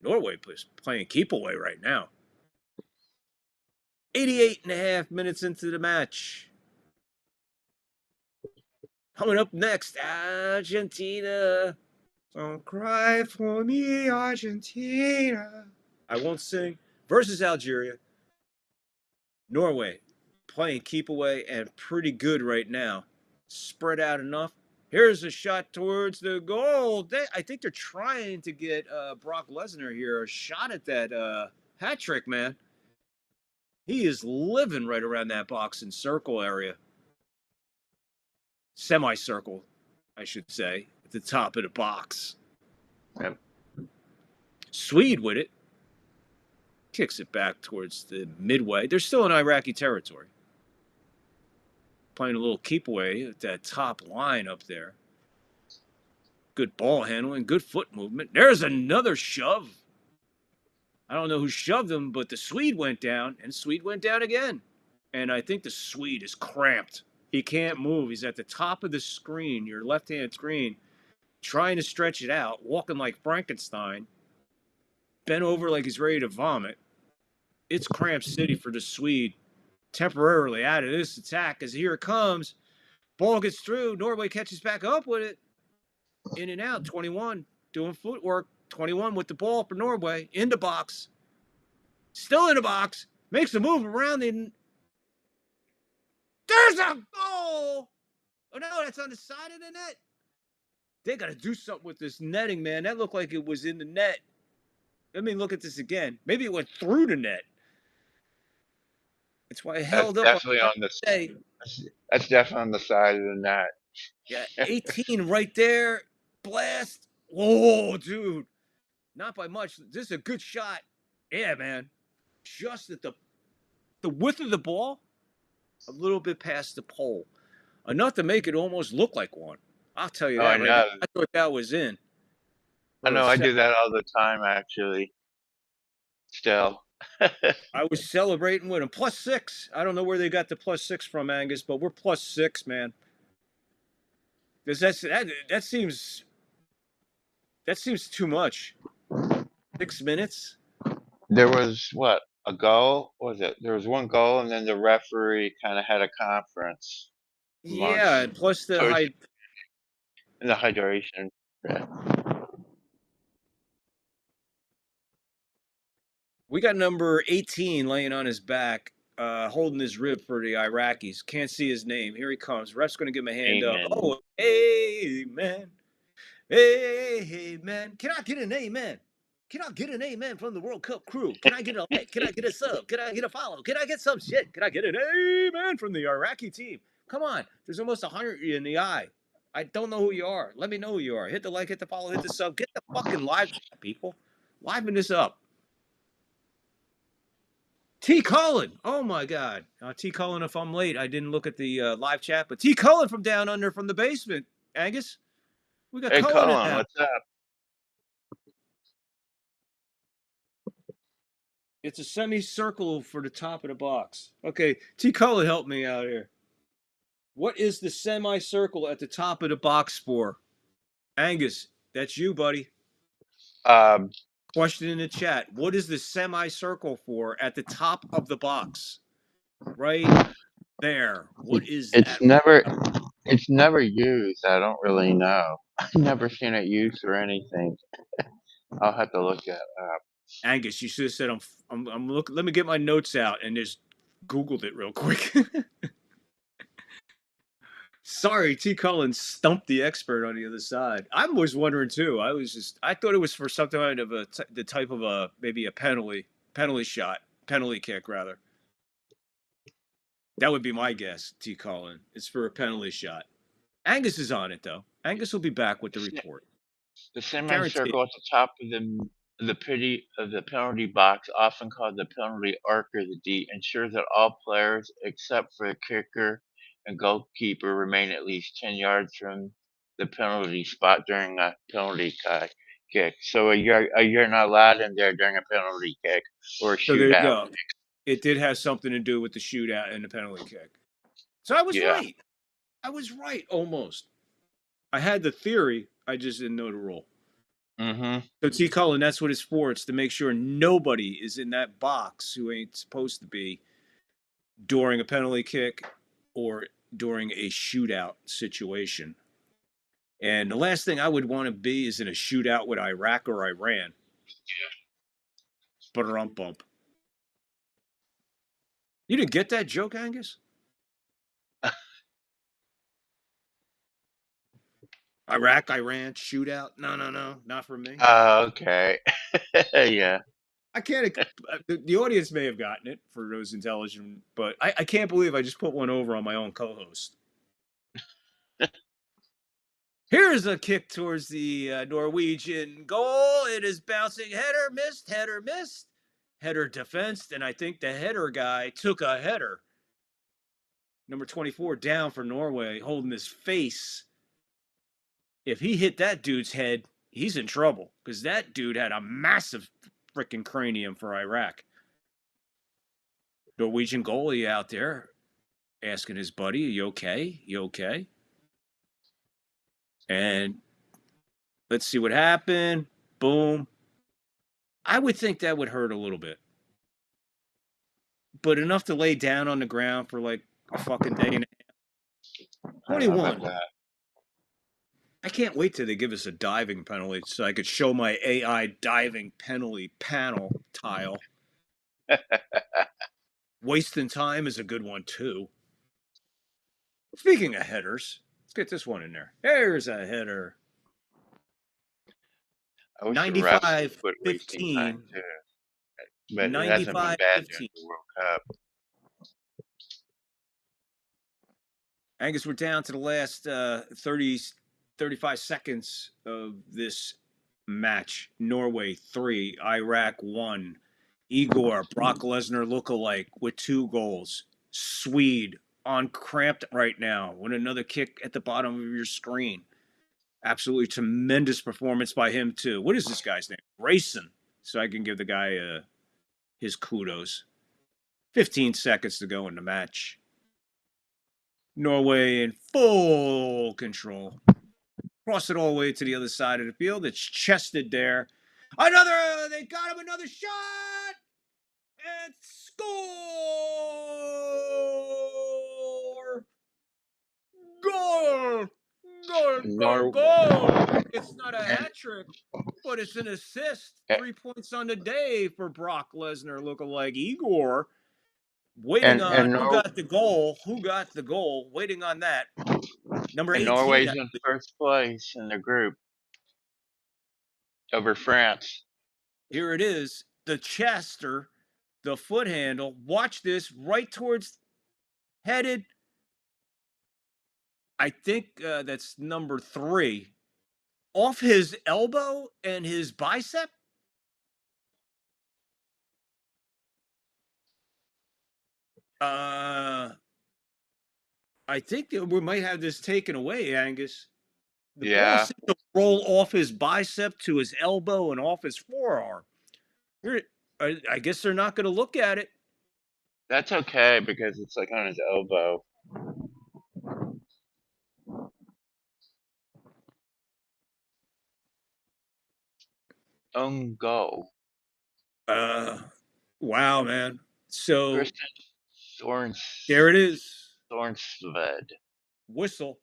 Norway is playing keep away right now. 88.5 minutes into the match. Coming up next, Argentina. Don't cry for me, Argentina. I won't sing. Versus Algeria. Norway playing keep away and pretty good right now. Spread out enough. Here's a shot towards the goal. I think they're trying to get Brock Lesnar here a shot at that hat trick, man. He is living right around that box and circle area. Semicircle, I should say, at the top of the box. Yep. Swede with it. Kicks it back towards the midway. They're still in Iraqi territory. Playing a little keep away at that top line up there. Good ball handling, good foot movement. There's another shove. I don't know who shoved him, but the Swede went down, and Swede went down again. And I think the Swede is cramped. He can't move. He's at the top of the screen, your left-hand screen, trying to stretch it out, walking like Frankenstein, bent over like he's ready to vomit. It's cramped city for the Swede. Temporarily out of this attack, as here it comes. Ball gets through. Norway catches back up with it. In and out. 21 doing footwork. 21 with the ball for Norway. In the box. Still in the box. Makes a move around the... There's a goal! Oh, no, that's on the side of the net. They got to do something with this netting, man. That looked like it was in the net. Let me look at this again. Maybe it went through the net. That's why I held up. Definitely on the that's definitely on the side of the net. Yeah, 18 right there. Blast. Whoa, dude. Not by much. This is a good shot. Yeah, man. Just at the width of the ball, a little bit past the pole. Enough to make it almost look like one. I'll tell you that. I know. I thought that was in. I know. I do that all the time, actually. Still. I was celebrating with them. +6. I don't know where they got the +6 from, Angus, but we're +6, man. Because that seems too much. 6 minutes. There was a goal? What was it? There was one goal, and then the referee kind of had a conference. Yeah, and plus the hydration. Yeah. We got number 18 laying on his back, holding his rib for the Iraqis. Can't see his name. Here he comes. Ref's going to give him a hand Amen. up. Oh, amen. Amen. Can I get an amen? Can I get an amen from the World Cup crew? Can I get a like? Can I get a sub? Can I get a follow? Can I get some shit? Can I get an amen from the Iraqi team? Come on. There's almost 100 in the eye. I don't know who you are. Let me know who you are. Hit the like, hit the follow, hit the sub. Get the fucking live chat, people. Liven this up. T. Cullen. Oh, my God. T. Cullen, if I'm late, I didn't look at the live chat, but T. Cullen from down under from the basement. Angus, we got Cullen in now. What's up? It's a semicircle for the top of the box. Okay, T. Cullen, help me out here. What is the semicircle at the top of the box for? Angus, that's you, buddy. Question in the chat. What is the semicircle for at the top of the box? Right there. What is that? It's never used. I don't really know. I've never seen it used or anything. I'll have to look that up. Angus, you should have said I'm looking. Let me get my notes out and just Googled it real quick. Sorry, T. Collins stumped the expert on the other side. I was wondering too. I thought it was for something kind of the type of maybe a penalty shot, penalty kick rather. That would be my guess, T. Collins. It's for a penalty shot. Angus is on it though. Angus will be back with the report. The semicircle at the top of the penalty box, often called the penalty arc or the D, ensures that all players except for the kicker and goalkeeper remain at least 10 yards from the penalty spot during a penalty kick. So you're not allowed in there during a penalty kick or a shootout. So there you go. It did have something to do with the shootout and the penalty kick. So I was right. I was right almost. I had the theory. I just didn't know the rule. Mm-hmm. So T. Cullen, that's what it's for. It's to make sure nobody is in that box who ain't supposed to be during a penalty kick or during a shootout situation. And the last thing I would want to be is in a shootout with Iraq or Iran. Yeah. Bump. You didn't get that joke, Angus? Iraq, Iran, shootout? No, not for me. Okay. Yeah. I can't. The audience may have gotten it for those intelligent, but I can't believe I just put one over on my own co-host. Here's a kick towards the Norwegian goal. It is bouncing. Header missed. Header defensed, and I think the header guy took a header. Number 24 down for Norway, holding his face. If he hit that dude's head, he's in trouble because that dude had a massive freaking cranium for Iraq. Norwegian goalie out there asking his buddy, "Are you okay? You okay?" And let's see what happened. Boom. I would think that would hurt a little bit. But enough to lay down on the ground for like a fucking day and a half. 21. I can't wait till they give us a diving penalty so I could show my AI diving penalty panel tile. Wasting time is a good one, too. Speaking of headers, let's get this one in there. There's a header. 95-15. But 95-15. The World Cup. Angus, we're down to the last 35 seconds of this match. Norway 3, Iraq 1. Igor, Brock Lesnar lookalike with 2 goals. Swede on cramped right now with another kick at the bottom of your screen. Absolutely tremendous performance by him, too. What is this guy's name? Grayson. So I can give the guy his kudos. 15 seconds to go in the match. Norway in full control. Cross it all the way to the other side of the field. It's chested there. They got him another shot! And score! Goal! Goal! It's not a hat trick, but it's an assist. 3 points on the day for Brock Lesnar lookalike Igor. Waiting on who got the goal. Waiting on that. Number 18. Norway's in first place in the group over France. Here it is. The Chester, the foot handle. Watch this. Right towards headed. I think that's number 3. Off his elbow and his bicep. I think that we might have this taken away, Angus. The ball seemed to roll off his bicep to his elbow and off his forearm. I guess they're not going to look at it. That's okay because it's like on his elbow. Go. Wow, man. So Kristen there it is. Thornsved. Whistle.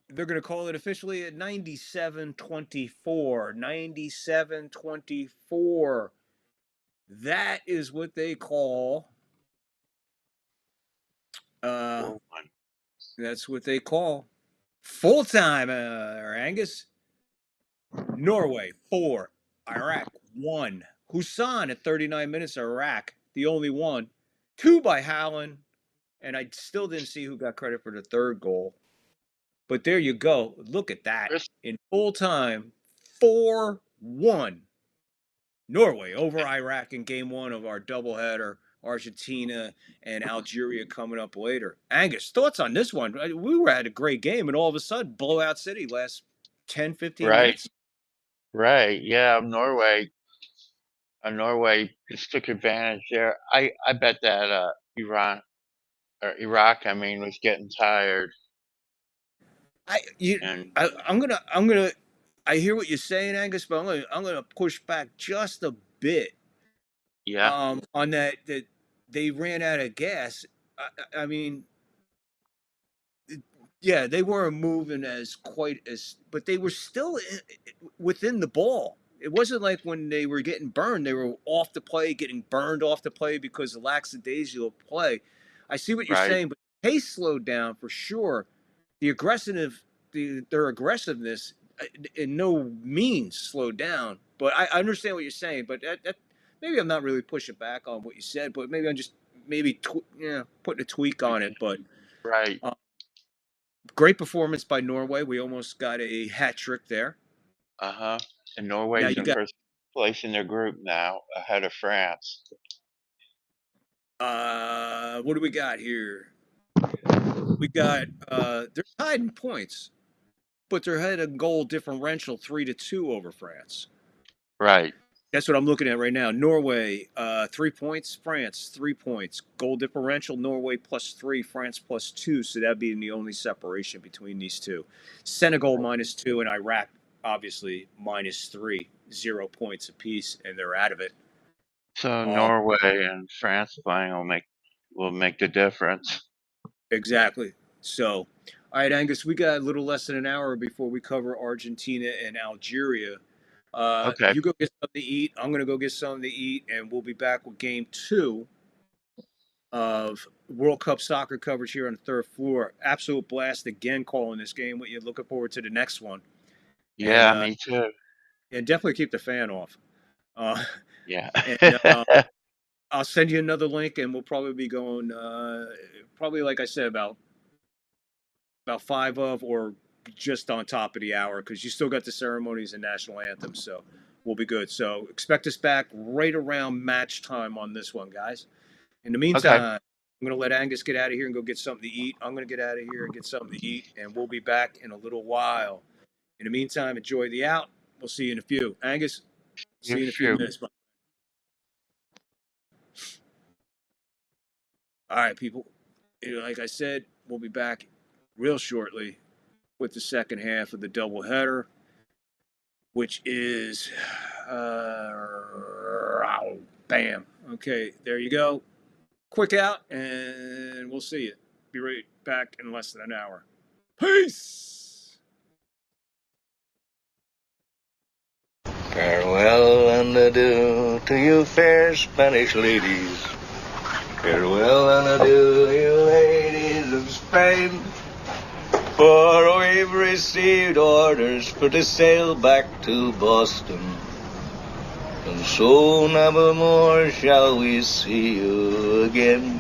They're going to call it officially at 97-24. 97-24. That is what they call. That's what they call full time. Angus. Norway 4, Iraq 1. Hussein at 39 minutes. Iraq the only one. 2 by Howland, and I still didn't see who got credit for the third goal. But there you go. Look at that. In full time, 4-1. Norway over Iraq in game 1 of our doubleheader. Argentina and Algeria coming up later. Angus, thoughts on this one? We were at a great game, and all of a sudden, blowout city last 10, 15 minutes. Right. Yeah. Norway just took advantage there. I bet that Iraq, was getting tired. I'm gonna. I hear what you're saying, Angus, but I'm gonna push back just a bit. Yeah. On that they ran out of gas. I mean, yeah, they weren't moving but they were still within the ball. It wasn't like when they were getting burned, they were off the play, getting burned off the play because of lackadaisical play. I see what you're saying, but pace slowed down for sure. Their aggressiveness in no means slowed down. But I understand what you're saying. But that maybe I'm not really pushing back on what you said, but maybe I'm just putting a tweak on it. But great performance by Norway. We almost got a hat trick there. And Norway's in first place in their group now, ahead of France. What do we got here? We got they're tied in points, but they're ahead of goal differential 3-2 over France. Right. That's what I'm looking at right now. Norway 3 points, France 3 points. Goal differential: Norway +3, France +2. So that'd be the only separation between these two. Senegal -2 and Iraq obviously -3, 0 points apiece, and they're out of it. So Norway and France playing will make the difference. Exactly. So, all right, Angus, we got a little less than an hour before we cover Argentina and Algeria. Okay. You go get something to eat. I'm going to go get something to eat, and we'll be back with game 2 of World Cup soccer coverage here on the third floor. Absolute blast again calling this game. What you're looking forward to the next one. Yeah, and, me too. And definitely keep the fan off. Yeah. And, I'll send you another link, and we'll probably be going, probably like I said, about 5 of or just on top of the hour, because you still got the ceremonies and national anthem, so we'll be good. So expect us back right around match time on this one, guys. In the meantime, I'm going to let Angus get out of here and go get something to eat. I'm going to get out of here and get something to eat, and we'll be back in a little while. In the meantime, enjoy the out. We'll see you in a few. Angus, see you in a few minutes. Bye. All right, people. Like I said, we'll be back real shortly with the second half of the doubleheader, which is bam. Okay, there you go. Quick out, and we'll see you. Be right back in less than an hour. Peace. Farewell and adieu to you fair Spanish ladies. Farewell and adieu, you ladies of Spain. For we've received orders for to sail back to Boston, and so never more shall we see you again.